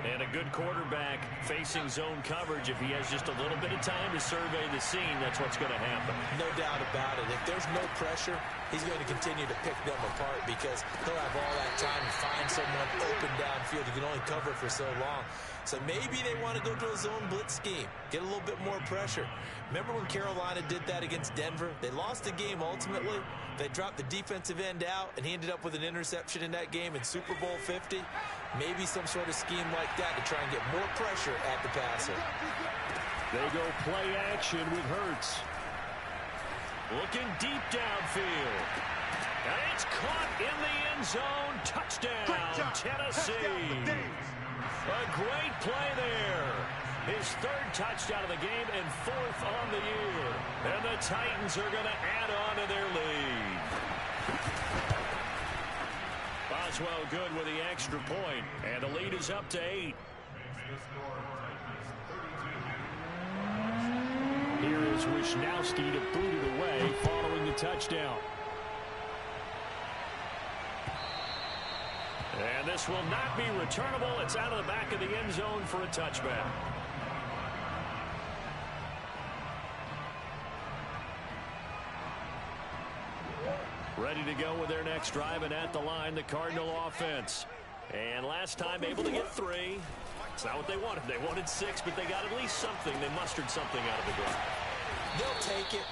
And a good quarterback facing zone coverage. If he has just a little bit of time to survey the scene, that's what's going to happen. No doubt about it. If there's no pressure, he's going to continue to pick them apart because he'll have all that time to find someone open downfield. You can only cover for so long. So maybe they want to go to a zone blitz scheme, get a little bit more pressure. Remember when Carolina did that against Denver? They lost the game ultimately. They dropped the defensive end out, and he ended up with an interception in that game in Super Bowl 50. Maybe some sort of scheme like that to try and get more pressure at the passer. They go play action with Hurts. Looking deep downfield. And it's caught in the end zone. Touchdown, Tennessee. A great play there. His third touchdown of the game and fourth on the year. And the Titans are going to add on to their lead. Boswell good with the extra point, and the lead is up to 8. Here is Wisnowski to boot it away following the touchdown. And this will not be returnable. It's out of the back of the end zone for a touchback. Ready to go with their next drive, and at the line, the Cardinal offense. And last time able to get 3. It's not what they wanted. They wanted 6, but they got at least something. They mustered something out of the drive. They'll take it.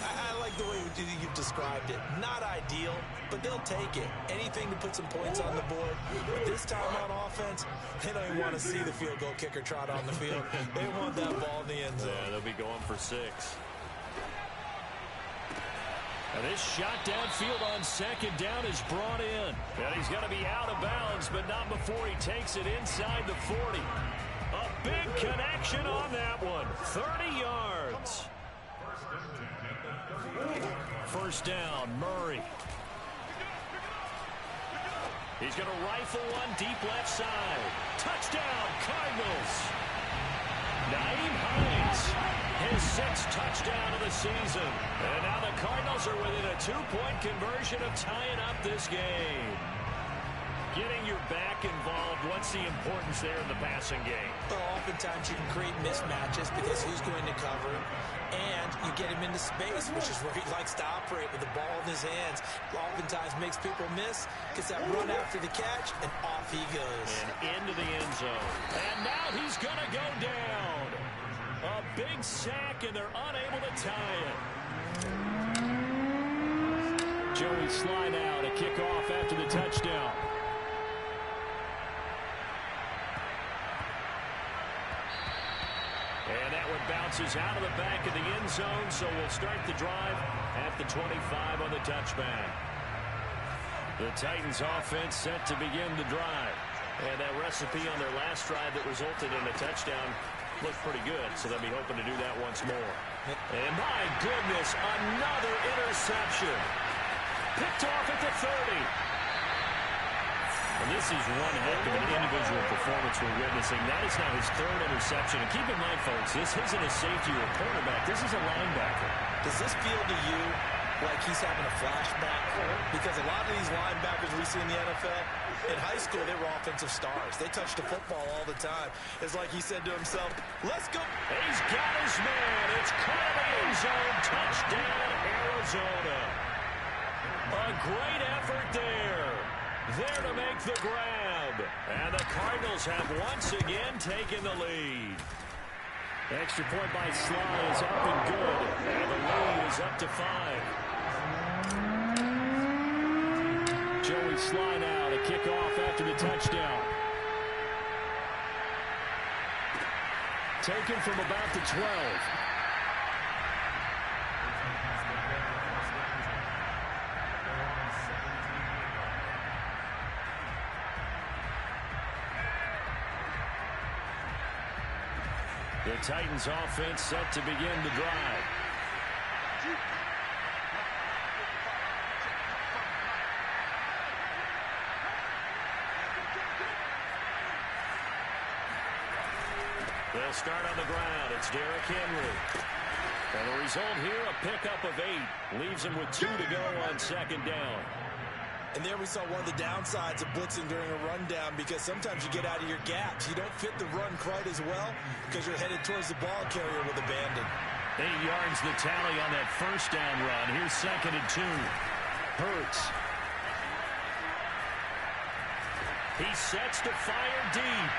I like the way you've described it. Not ideal, but they'll take it. Anything to put some points on the board. But this time on offense, they don't even want to see the field goal kicker trot on the field. They want that ball in the end zone. Yeah, they'll be going for 6. And this shot downfield on second down is brought in. And he's going to be out of bounds, but not before he takes it inside the 40. A big connection on that one. 30 yards. First down, Murray. He's going to rifle one deep left side. Touchdown, Cardinals. Nyheim Hines, his 6th touchdown of the season. And now the Cardinals are within a 2-point conversion of tying up this game. Getting your back involved, what's the importance there in the passing game? Well, oftentimes you can create mismatches because who's going to cover him, and you get him into space, which is where he likes to operate with the ball in his hands. Oftentimes makes people miss, gets that run after the catch, and off he goes. And into the end zone. And now he's going to go down. A big sack, and they're unable to tie it. Joey Sly now to kick off after the touchdown. And that one bounces out of the back of the end zone, so we'll start the drive at the 25 on the touchback. The Titans offense set to begin the drive. And that recipe on their last drive that resulted in a touchdown looked pretty good, so they'll be hoping to do that once more. And my goodness, another interception. Picked off at the 30. And this is one heck of an individual performance we're witnessing. That is now his 3rd interception. And keep in mind, folks, this isn't a safety or a cornerback. This is a linebacker. Does this feel to you like he's having a flashback? Because a lot of these linebackers we see in the NFL, in high school, they were offensive stars. They touched the football all the time. It's like he said to himself, let's go. He's got his man. It's caught in the end zone. Touchdown, Arizona. A great effort there. There to make the grab. And the Cardinals have once again taken the lead. Extra point by Sly is up and good. And the lead is up to 5. Joey Sly now to kick off after the touchdown. Taken from about the 12. The Titans offense set to begin the drive. They'll start on the ground. It's Derrick Henry. And the result here, a pickup of 8. Leaves him with 2 to go on second down. And there we saw one of the downsides of blitzing during a rundown, because sometimes you get out of your gaps. You don't fit the run quite as well because you're headed towards the ball carrier with abandon. 8 yards the tally on that first down run. Here's 2nd and 2. Hurts. He sets to fire deep.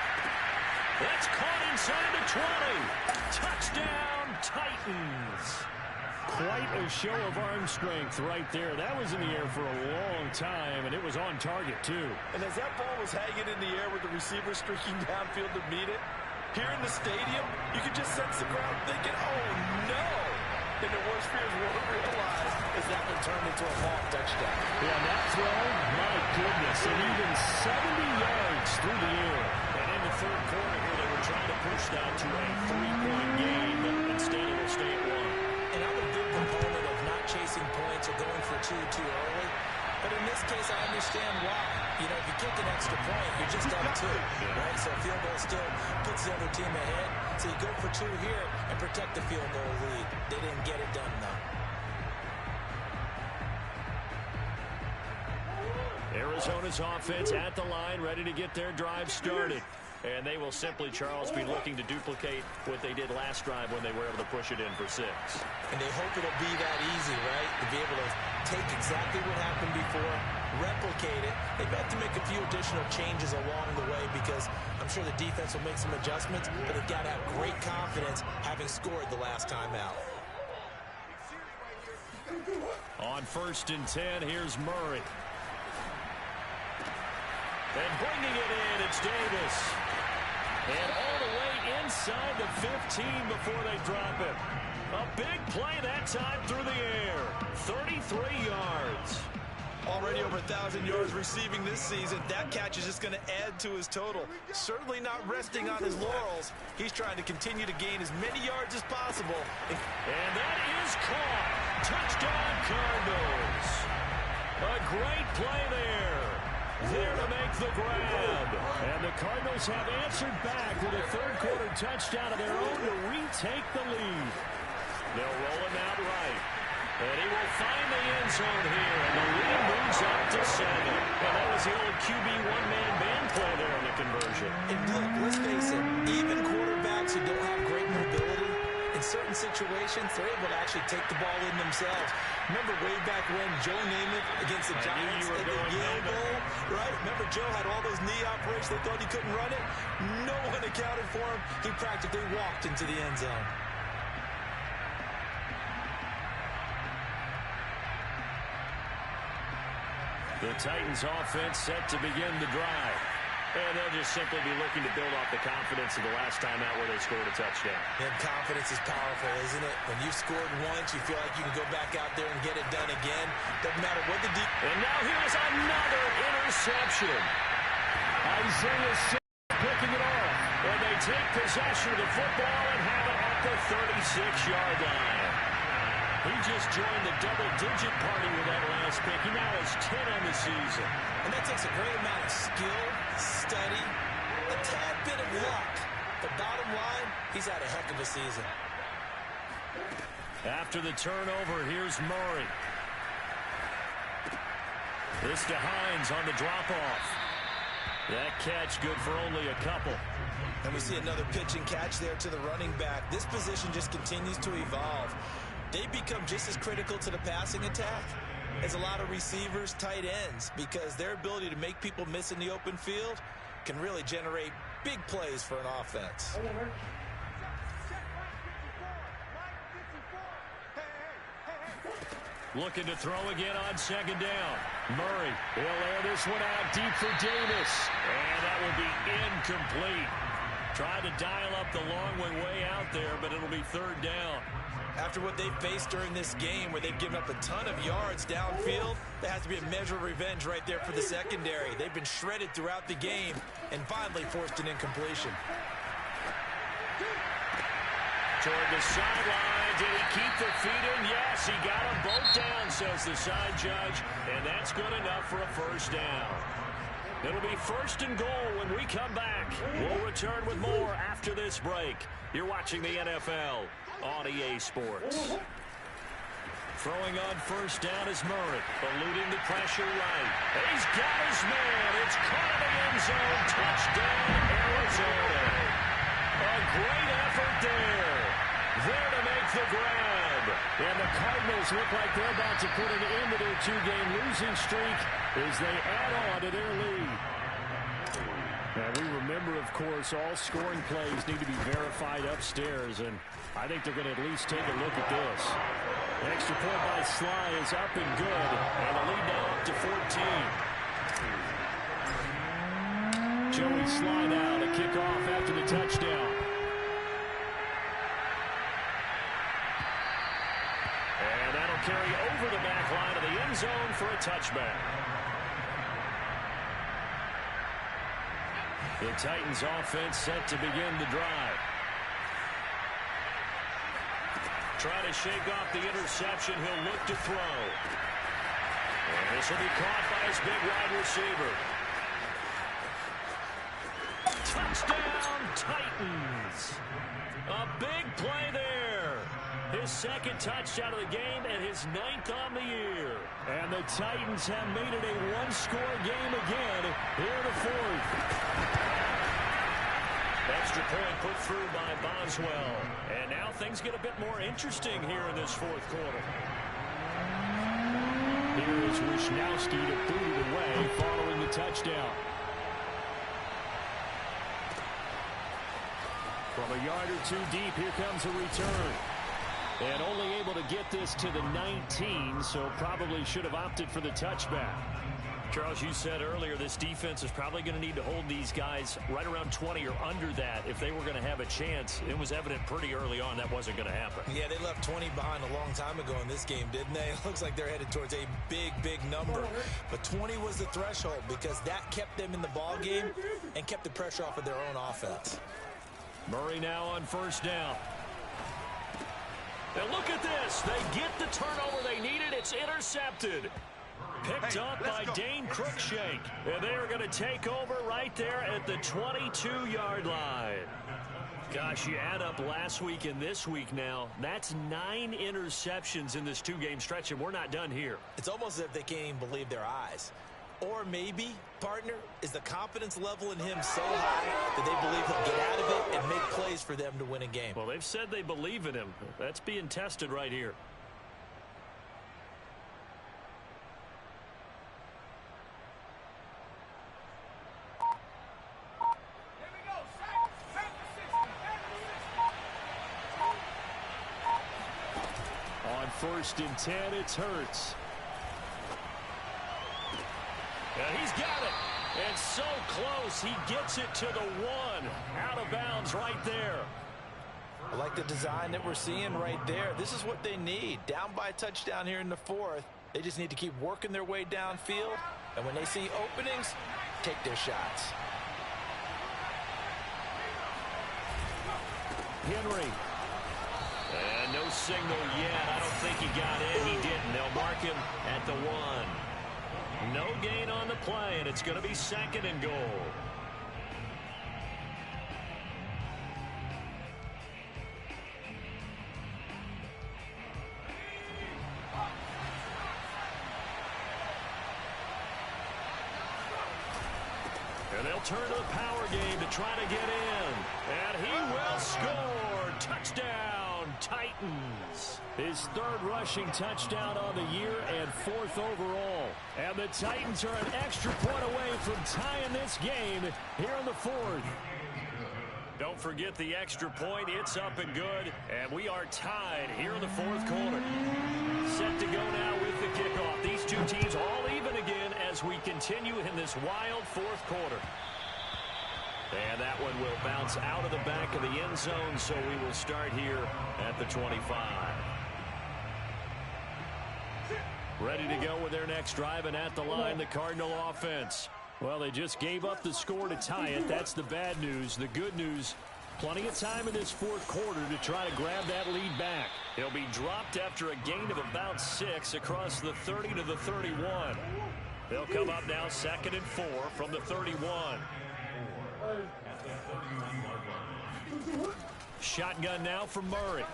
That's caught inside the 20. Touchdown, Titans. Quite a show of arm strength right there. That was in the air for a long time, and it was on target, too. And as that ball was hanging in the air with the receiver streaking downfield to meet it, here in the stadium, you could just sense the crowd thinking, oh, no. And their worst fears weren't realized as that one turned into a long touchdown. Yeah, that throw, my goodness, and even 70 yards through the air. And in the third quarter here, they were trying to push that to a 3-point game, but instead it will stay at 1. And I'm a big proponent of not chasing points or going for two too early. But in this case, I understand why. You know, if you kick an extra point, you're just up 2, right? So a field goal still puts the other team ahead. So you go for 2 here and protect the field goal lead. They didn't get it done, though. Arizona's offense at the line, ready to get their drive started. And they will simply, Charles, be looking to duplicate what they did last drive when they were able to push it in for 6. And they hope it'll be that easy, right? To be able to take exactly what happened before, replicate it. They've had to make a few additional changes along the way because I'm sure the defense will make some adjustments, but they've got to have great confidence having scored the last time out. On 1st and 10, here's Murray. And bringing it in, it's Davis. And all the way inside the 15 before they drop it. A big play that time through the air. 33 yards. Already over 1,000 yards receiving this season. That catch is just going to add to his total. Certainly not resting on his laurels. He's trying to continue to gain as many yards as possible. And that is caught. Touchdown, Cardinals. A great play there. There to make the grab. And the Cardinals have answered back with a third-quarter touchdown of their own to retake the lead. They'll roll him out right. And he will find the end zone here. And the lead moves up to 7. And that was the old QB one-man band play there on the conversion. And look, let's face it, even quarterbacks who don't have great mobility, in certain situations, they're able to actually take the ball in themselves. Remember way back when Joe Namath against the Giants at the Yale Bowl, right? Remember Joe had all those knee operations. They thought he couldn't run it. No one accounted for him. He practically walked into the end zone. The Titans offense set to begin the drive. And they'll just simply be looking to build off the confidence of the last time out where they scored a touchdown. And confidence is powerful, isn't it? When you've scored once, you feel like you can go back out there and get it done again. Doesn't matter what the deep. And now here's another interception. Isaiah picking it off. And they take possession of the football and have it at the 36-yard line. He just joined the double-digit party with that last pick. He now has 10 on the season. And that takes a great amount of skill, study, a tad bit of luck. But bottom line, he's had a heck of a season. After the turnover, here's Murray. This to Hines on the drop-off. That catch good for only a couple. And we see another pitch and catch there to the running back. This position just continues to evolve. They become just as critical to the passing attack as a lot of receivers, tight ends, because their ability to make people miss in the open field can really generate big plays for an offense. Looking to throw again on 2nd down. Murray, he'll air this one out deep for Davis. And that will be incomplete. Tried to dial up the long way out there, but it'll be 3rd down. After what they faced during this game where they've given up a ton of yards downfield, there has to be a measure of revenge right there for the secondary. They've been shredded throughout the game and finally forced an incompletion. Toward the sideline. Did he keep the feet in? Yes, he got them both down, says the side judge. And that's good enough for a 1st down. It'll be 1st and goal when we come back. We'll return with more after this break. You're watching the NFL on EA Sports. Throwing on 1st down is Murray, eluding the pressure right. He's got his man. It's caught in the end zone. Touchdown, Arizona. A great effort there. There to make the grab. And the Cardinals look like they're about to put an end to their 2-game losing streak as they add on to their lead. And we remember, of course, all scoring plays need to be verified upstairs, and I think they're going to at least take a look at this. Extra point by Sly is up and good, and the lead now up to 14. Joey Sly now to kick off after the touchdown. And that'll carry over the back line of the end zone for a touchback. The Titans offense set to begin the drive. Try to shake off the interception. He'll look to throw. And this will be caught by his big wide receiver. Touchdown, Titans. A big play there. His second touchdown of the game and his 9th on the year. And the Titans have made it a one-score game again here in the 4th. Extra point put through by Boswell. And now things get a bit more interesting here in this 4th quarter. Here is Wisnowski to boot it away following the touchdown. From a yard or two deep, here comes a return. And only able to get this to the 19, so probably should have opted for the touchback. Charles, you said earlier this defense is probably going to need to hold these guys right around 20 or under that if they were going to have a chance. It was evident pretty early on that wasn't going to happen. Yeah, they left 20 behind a long time ago in this game, didn't they? It looks like they're headed towards a big, big number. But 20 was the threshold because that kept them in the ball game and kept the pressure off of their own offense. Murray now on first down. And look at this. They get the turnover they needed. It's intercepted. Picked up by Dane Cruikshank. And they are going to take over right there at the 22-yard line. Gosh, you add up last week and this week now. That's 9 interceptions in this 2-game stretch, and we're not done here. It's almost as if they can't even believe their eyes. Or maybe, partner, is the confidence level in him so high that they believe he'll get out of it and make plays for them to win a game. Well, they've said they believe in him. That's being tested right here. On 1st and 10, it's Hurts. And he's got it. And so close, he gets it to the 1. Out of bounds right there. I like the design that we're seeing right there. This is what they need. Down by a touchdown here in the 4th. They just need to keep working their way downfield. And when they see openings, take their shots. Henry. And no signal yet. I don't think he got in. He didn't. They'll mark him at the 1. No gain on the play, and it's going to be 2nd and goal. And they'll turn to the power game to try to get in. And he will score. Touchdown, Titans. His 3rd rushing touchdown on the year and 4th overall. And the Titans are an extra point away from tying this game here in the 4th. Don't forget the extra point. It's up and good. And we are tied here in the 4th quarter. Set to go now with the kickoff. These two teams all even again as we continue in this wild 4th quarter. And that one will bounce out of the back of the end zone, so we will start here at the 25. Ready to go with their next drive, and at the line, the Cardinal offense. Well, they just gave up the score to tie it. That's the bad news. The good news, plenty of time in this 4th quarter to try to grab that lead back. He'll be dropped after a gain of about 6 across the 30 to the 31. They'll come up now 2nd and 4 from the 31. Shotgun now from Murray.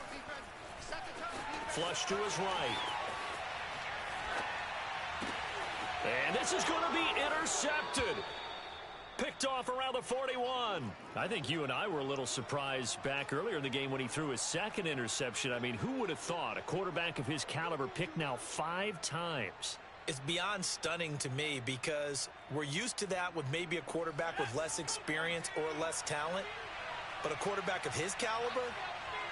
Flush to his right. And this is going to be intercepted. Picked off around the 41. I think you and I were a little surprised back earlier in the game when he threw his 2nd interception. I mean, who would have thought a quarterback of his caliber picked now 5 times? It's beyond stunning to me because we're used to that with maybe a quarterback with less experience or less talent. But a quarterback of his caliber,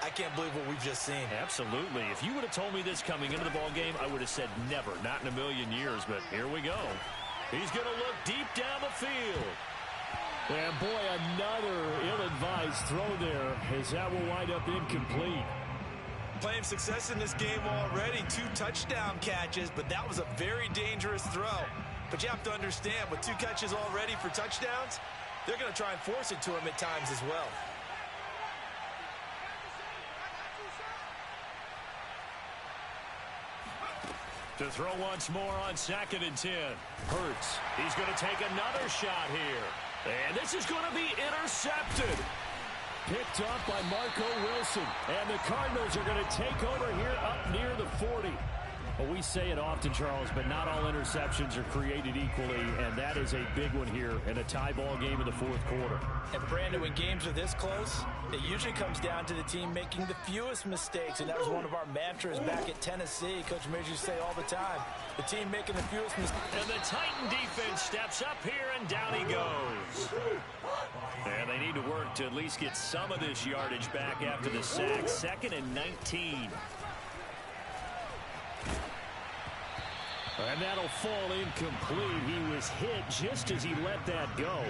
I can't believe what we've just seen. Absolutely. If you would have told me this coming into the ball game, I would have said never, not in a million years. But here we go. He's going to look deep down the field. And boy, another ill-advised throw there as that will wind up incomplete. Playing success in this game already. 2 touchdown catches, but that was a very dangerous throw. But you have to understand, with 2 catches already for touchdowns, they're going to try and force it to him at times as well. To throw once more on 2nd and 10. Hurts. He's going to take another shot here. And this is going to be intercepted. Picked up by Marco Wilson. And the Cardinals are going to take over here up near the 40. Well, we say it often, Charles, but not all interceptions are created equally, and that is a big one here in a tie ball game in the 4th quarter. And Brandon, when games are this close, it usually comes down to the team making the fewest mistakes, and that was one of our mantras back at Tennessee. Coach Major used to say all the time, the team making the fewest mistakes. And the Titan defense steps up here, and down he goes. And they need to work to at least get some of this yardage back after the sack. 2nd and 19. And that'll fall incomplete. He was hit just as he let that go.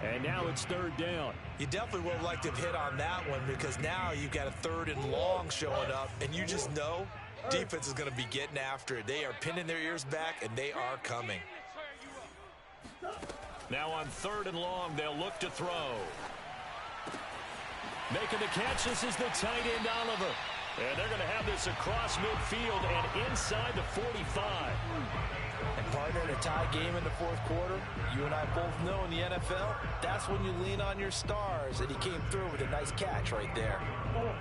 And now it's 3rd down. You definitely would have liked to have hit on that one because now you've got a 3rd and long showing up, and you just know defense is going to be getting after it. They are pinning their ears back, and they are coming. Now on 3rd and long, they'll look to throw. Making the catch, this is the tight end, Oliver. And they're going to have this across midfield and inside the 45. And partner, in a tie game in the 4th quarter, you and I both know in the NFL, that's when you lean on your stars. And he came through with a nice catch right there.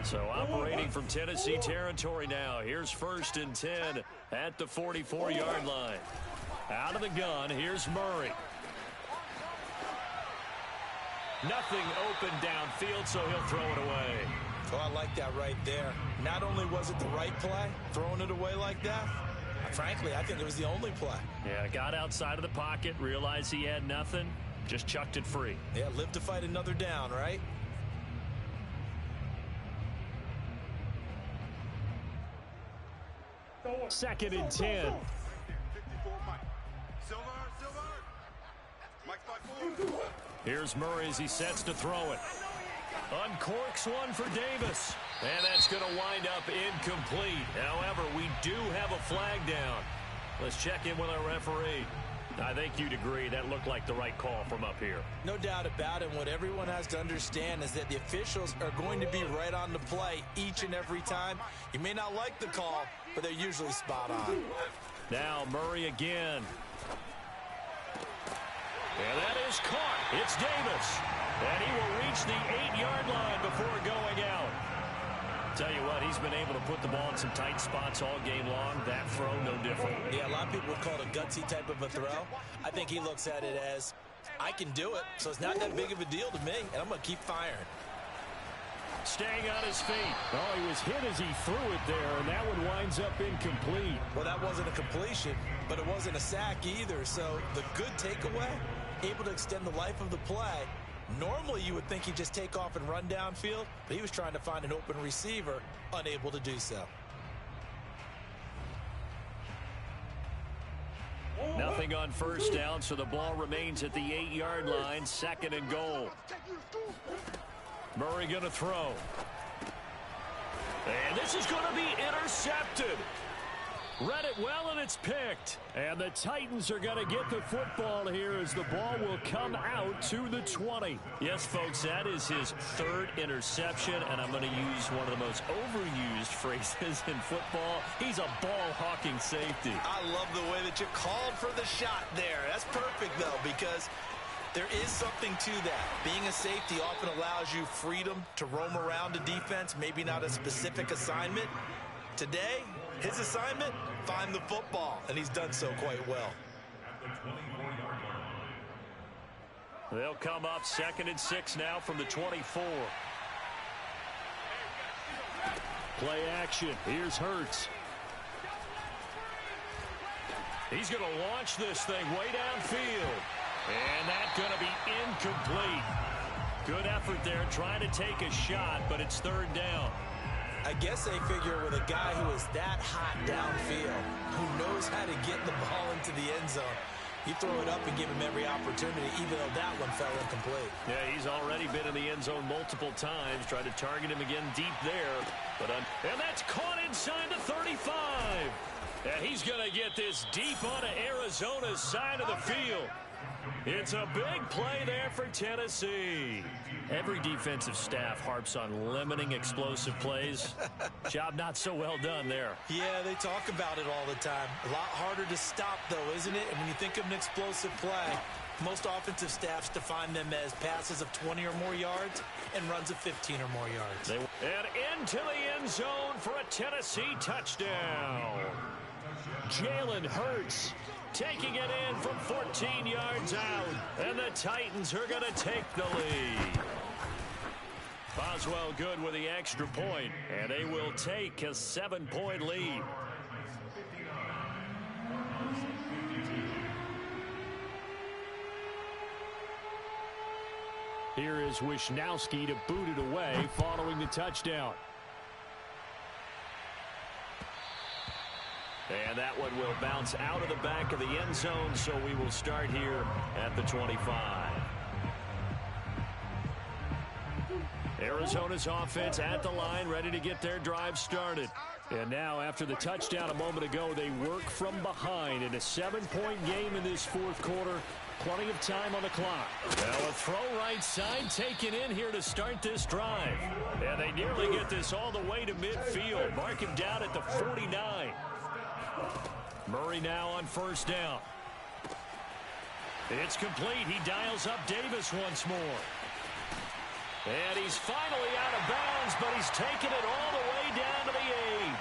So operating from Tennessee territory now. Here's 1st and 10 at the 44-yard line. Out of the gun, here's Murray. Nothing open downfield, so he'll throw it away. Oh, I like that right there. Not only was it the right play, throwing it away like that, frankly, I think it was the only play. Yeah, got outside of the pocket, realized he had nothing, just chucked it free. Yeah, live to fight another down, right? Second and 10. Here's Murray as he sets to throw it. Uncorks one for Davis. And that's going to wind up incomplete. However, we do have a flag down. Let's check in with our referee. I think you'd agree that looked like the right call from up here. No doubt about it. What everyone has to understand is that the officials are going to be right on the play each and every time. You may not like the call, but they're usually spot on. Now Murray again. And that is caught. It's Davis. And he will reach the 8-yard line before going out. Tell you what, he's been able to put the ball in some tight spots all game long. That throw, no different. Yeah, a lot of people would call it a gutsy type of a throw. I think he looks at it as, I can do it, so it's not that big of a deal to me, and I'm going to keep firing. Staying on his feet. Oh, he was hit as he threw it there, and that one winds up incomplete. Well, that wasn't a completion, but it wasn't a sack either, so the good takeaway, able to extend the life of the play. Normally, you would think he'd just take off and run downfield, but he was trying to find an open receiver, unable to do so. Nothing on first down, so the ball remains at the 8-yard line, 2nd and goal. Murray going to throw. And this is going to be intercepted. Read it well, and it's picked. And the Titans are going to get the football here as the ball will come out to the 20. Yes, folks, that is his 3rd interception, and I'm going to use one of the most overused phrases in football. He's a ball-hawking safety. I love the way that you called for the shot there. That's perfect, though, because there is something to that. Being a safety often allows you freedom to roam around the defense, maybe not a specific assignment. Today, his assignment, find the football, and he's done so quite well. They'll come up 2nd and 6 now from the 24. Play action. Here's Hurts. He's going to launch this thing way downfield. And that's going to be incomplete. Good effort there trying to take a shot, but it's third down. I guess they figure with a guy who is that hot downfield, who knows how to get the ball into the end zone, you throw it up and give him every opportunity, even though that one fell incomplete. Yeah, he's already been in the end zone multiple times. Tried to target him again deep there. And that's caught inside the 35. And he's going to get this deep onto Arizona's side of the field. It's a big play there for Tennessee. Every defensive staff harps on limiting explosive plays. Job not so well done there. Yeah, they talk about it all the time. A lot harder to stop, though, isn't it? And when you think of an explosive play, most offensive staffs define them as passes of 20 or more yards and runs of 15 or more yards. And into the end zone for a Tennessee touchdown. Jalen Hurts taking it in from 14 yards out. And the Titans are going to take the lead. Boswell good with the extra point. And they will take a 7-point lead. Here is Wisnowski to boot it away following the touchdown. And that one will bounce out of the back of the end zone, so we will start here at the 25. Arizona's offense at the line, ready to get their drive started. And now, after the touchdown a moment ago, they work from behind in a 7-point game in this fourth quarter. Plenty of time on the clock. Now a throw right side taken in here to start this drive. And they nearly get this all the way to midfield. Mark him down at the 49. Murray now on first down. It's complete. He dials up Davis once more. And he's finally out of bounds, but he's taken it all the way down to the 8.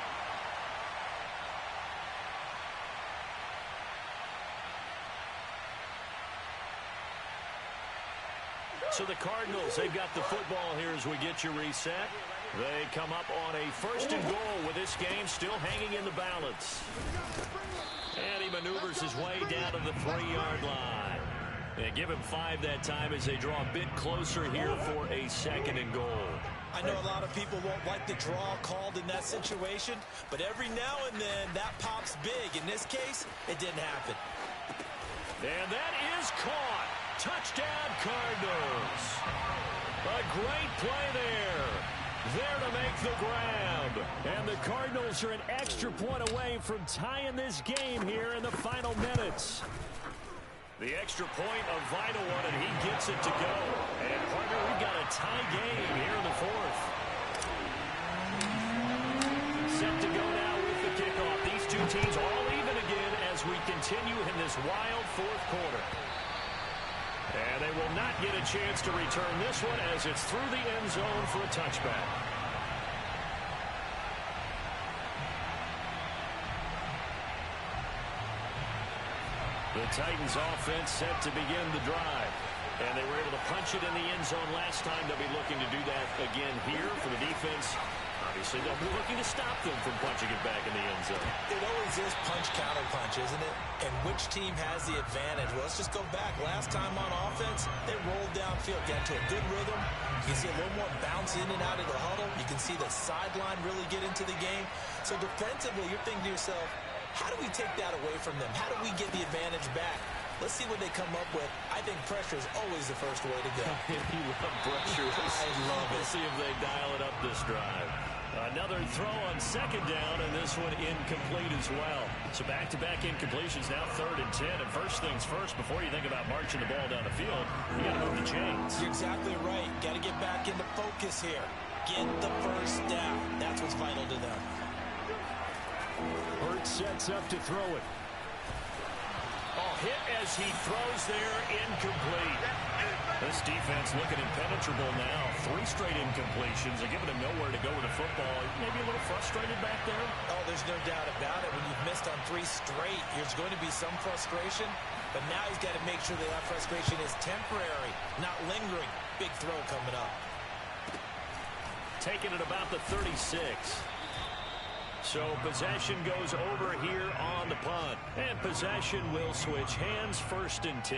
So the Cardinals, they've got the football here as we get you reset. They come up on a first and goal with this game still hanging in the balance. And he maneuvers his way down to the 3-yard line. They give him 5 that time as they draw a bit closer here for a second and goal. I know a lot of people won't like the draw called in that situation, but every now and then that pops big. In this case, it didn't happen. And that is caught. Touchdown, Cardinals. A great play there. There to make the grab. And the Cardinals are an extra point away from tying this game here in the final minutes. The extra point, a vital one, and he gets it to go. And, partner, we've got a tie game here in the fourth. Set to go now with the kickoff. These two teams all even again as we continue in this wild fourth quarter. And they will not get a chance to return this one as it's through the end zone for a touchback. The Titans offense set to begin the drive. And they were able to punch it in the end zone last time. They'll be looking to do that again here for the defense. Obviously, they'll be looking to stop them from punching it back in the end zone. It always is punch-counter-punch, isn't it? And which team has the advantage? Well, let's just go back. Last time on offense, they rolled downfield, got into a good rhythm. You can see a little more bounce in and out of the huddle. You can see the sideline really get into the game. So defensively, you're thinking to yourself, how do we take that away from them? How do we get the advantage back? Let's see what they come up with. I think pressure is always the first way to go. You love pressure. I love it. We'll see if they dial it up this drive. Another throw on second down, and this one incomplete as well. So back-to-back incompletions, now 3rd and 10. And first things first, before you think about marching the ball down the field, you got to move the chains. You're exactly right. Got to get back into focus here. Get the first down. That's what's vital to them. Hurts sets up to throw it. Oh, hit as he throws there, incomplete. This defense looking impenetrable now. 3 straight incompletions. They're giving him nowhere to go with the football. Maybe a little frustrated back there. Oh, there's no doubt about it. When you've missed on 3 straight, there's going to be some frustration. But now he's got to make sure that frustration is temporary, not lingering. Big throw coming up. Taking it about the 36. So possession goes over here on the punt. And possession will switch hands, 1st and 10.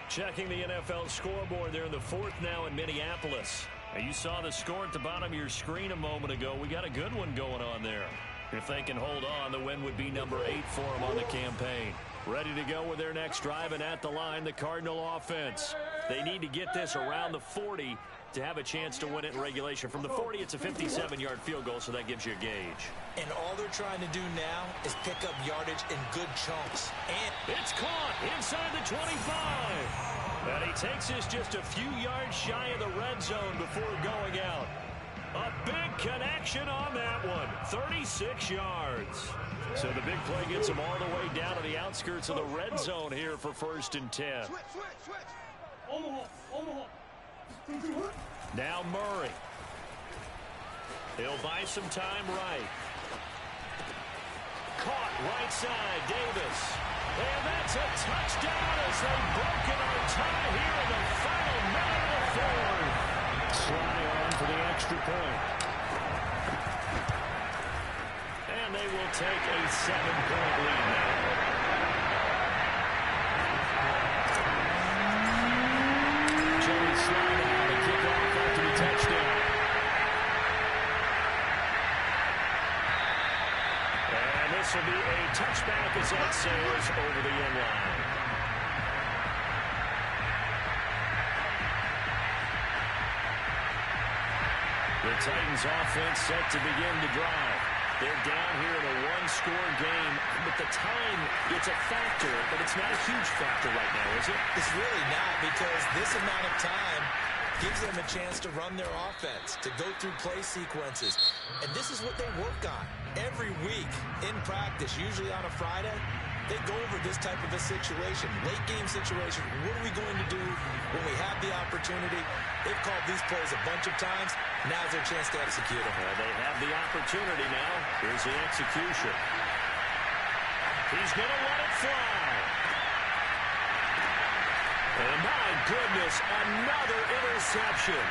Checking the NFL scoreboard there in the 4th now in Minneapolis. Now you saw the score at the bottom of your screen a moment ago. We got a good one going on there. If they can hold on, the win would be number 8 for them on the campaign. Ready to go with their next drive, and at the line, the Cardinal offense. They need to get this around the 40 to have a chance to win it in regulation. From the 40, it's a 57-yard field goal, so that gives you a gauge. And all they're trying to do now is pick up yardage in good chunks. And it's caught inside the 25. And he takes this just a few yards shy of the red zone before going out. A big connection on that one. 36 yards. So the big play gets him all the way down to the outskirts of the red zone here for 1st and 10. Now Murray. He'll buy some time right. Caught right side, Davis. And that's a touchdown as they've broken our tie here in the final minute of the 4th. Sly on for the extra point. And they will take a 7-point lead now. Joey Sly now to kick off after the touchdown. And this will be a touchback as that sails over the end line. The Titans offense set to begin the drive. They're down here in a one-score game, but the time, it's a factor, but it's not a huge factor right now, is it? It's really not, because this amount of time gives them a chance to run their offense, to go through play sequences. And this is what they work on every week in practice, usually on a Friday. They go over this type of a situation, late game situation. What are we going to do when we have the opportunity? They've called these plays a bunch of times. Now's their chance to execute them. Well, they have the opportunity now. Here's the execution. He's going to let it fly. And my goodness, another interception.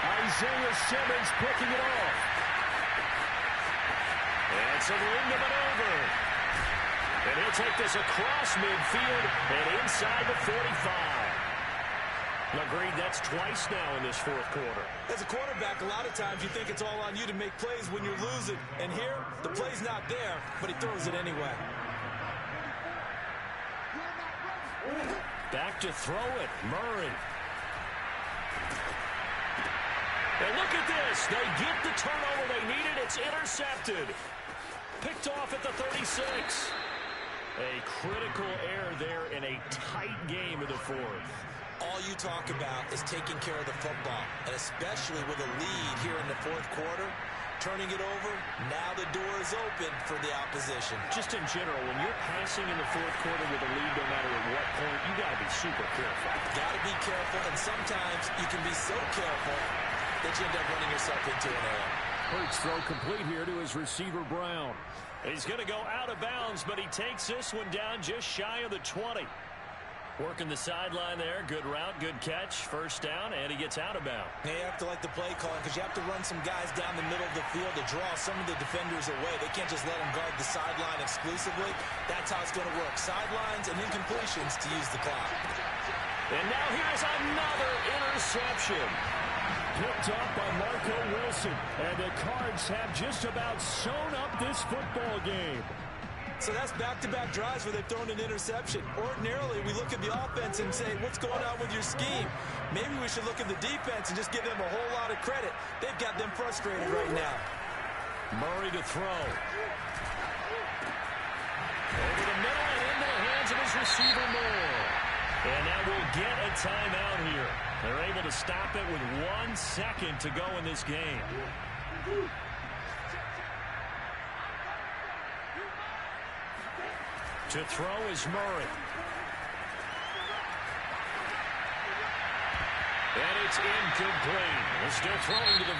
Isaiah Simmons picking it off. And some room to maneuver. And he'll take this across midfield and inside the 45. Agreed, that's twice now in this 4th quarter. As a quarterback, a lot of times you think it's all on you to make plays when you're losing. And here, the play's not there, but he throws it anyway. Back to throw it, Murray. And look at this. They get the turnover they needed. It's intercepted. Picked off at the 36. A critical error there in a tight game in the 4th. All you talk about is taking care of the football, and especially with a lead here in the 4th quarter, turning it over, now the door is open for the opposition. Just in general, when you're passing in the 4th quarter with a lead, no matter at what point, you got to be super careful. Got to be careful, and sometimes you can be so careful that you end up running yourself into an error. Hurts throw complete here to his receiver, Brown. He's going to go out of bounds, but he takes this one down just shy of the 20. Working the sideline there. Good route, good catch. 1st down, and he gets out of bounds. They have to like the play calling because you have to run some guys down the middle of the field to draw some of the defenders away. They can't just let them guard the sideline exclusively. That's how it's going to work. Sidelines and incompletions to use the clock. And now here's another interception. Picked up by Marco Wilson. And the Cards have just about sewn up this football game. So that's back-to-back drives where they've thrown an interception. Ordinarily, we look at the offense and say, what's going on with your scheme? Maybe we should look at the defense and just give them a whole lot of credit. They've got them frustrated right now. Murray to throw. Over the middle and into the hands of his receiver, Moore. And now we'll get a timeout here. They're able to stop it with 1 second to go in this game. To throw is Murray. And it's incomplete. They're still throwing to the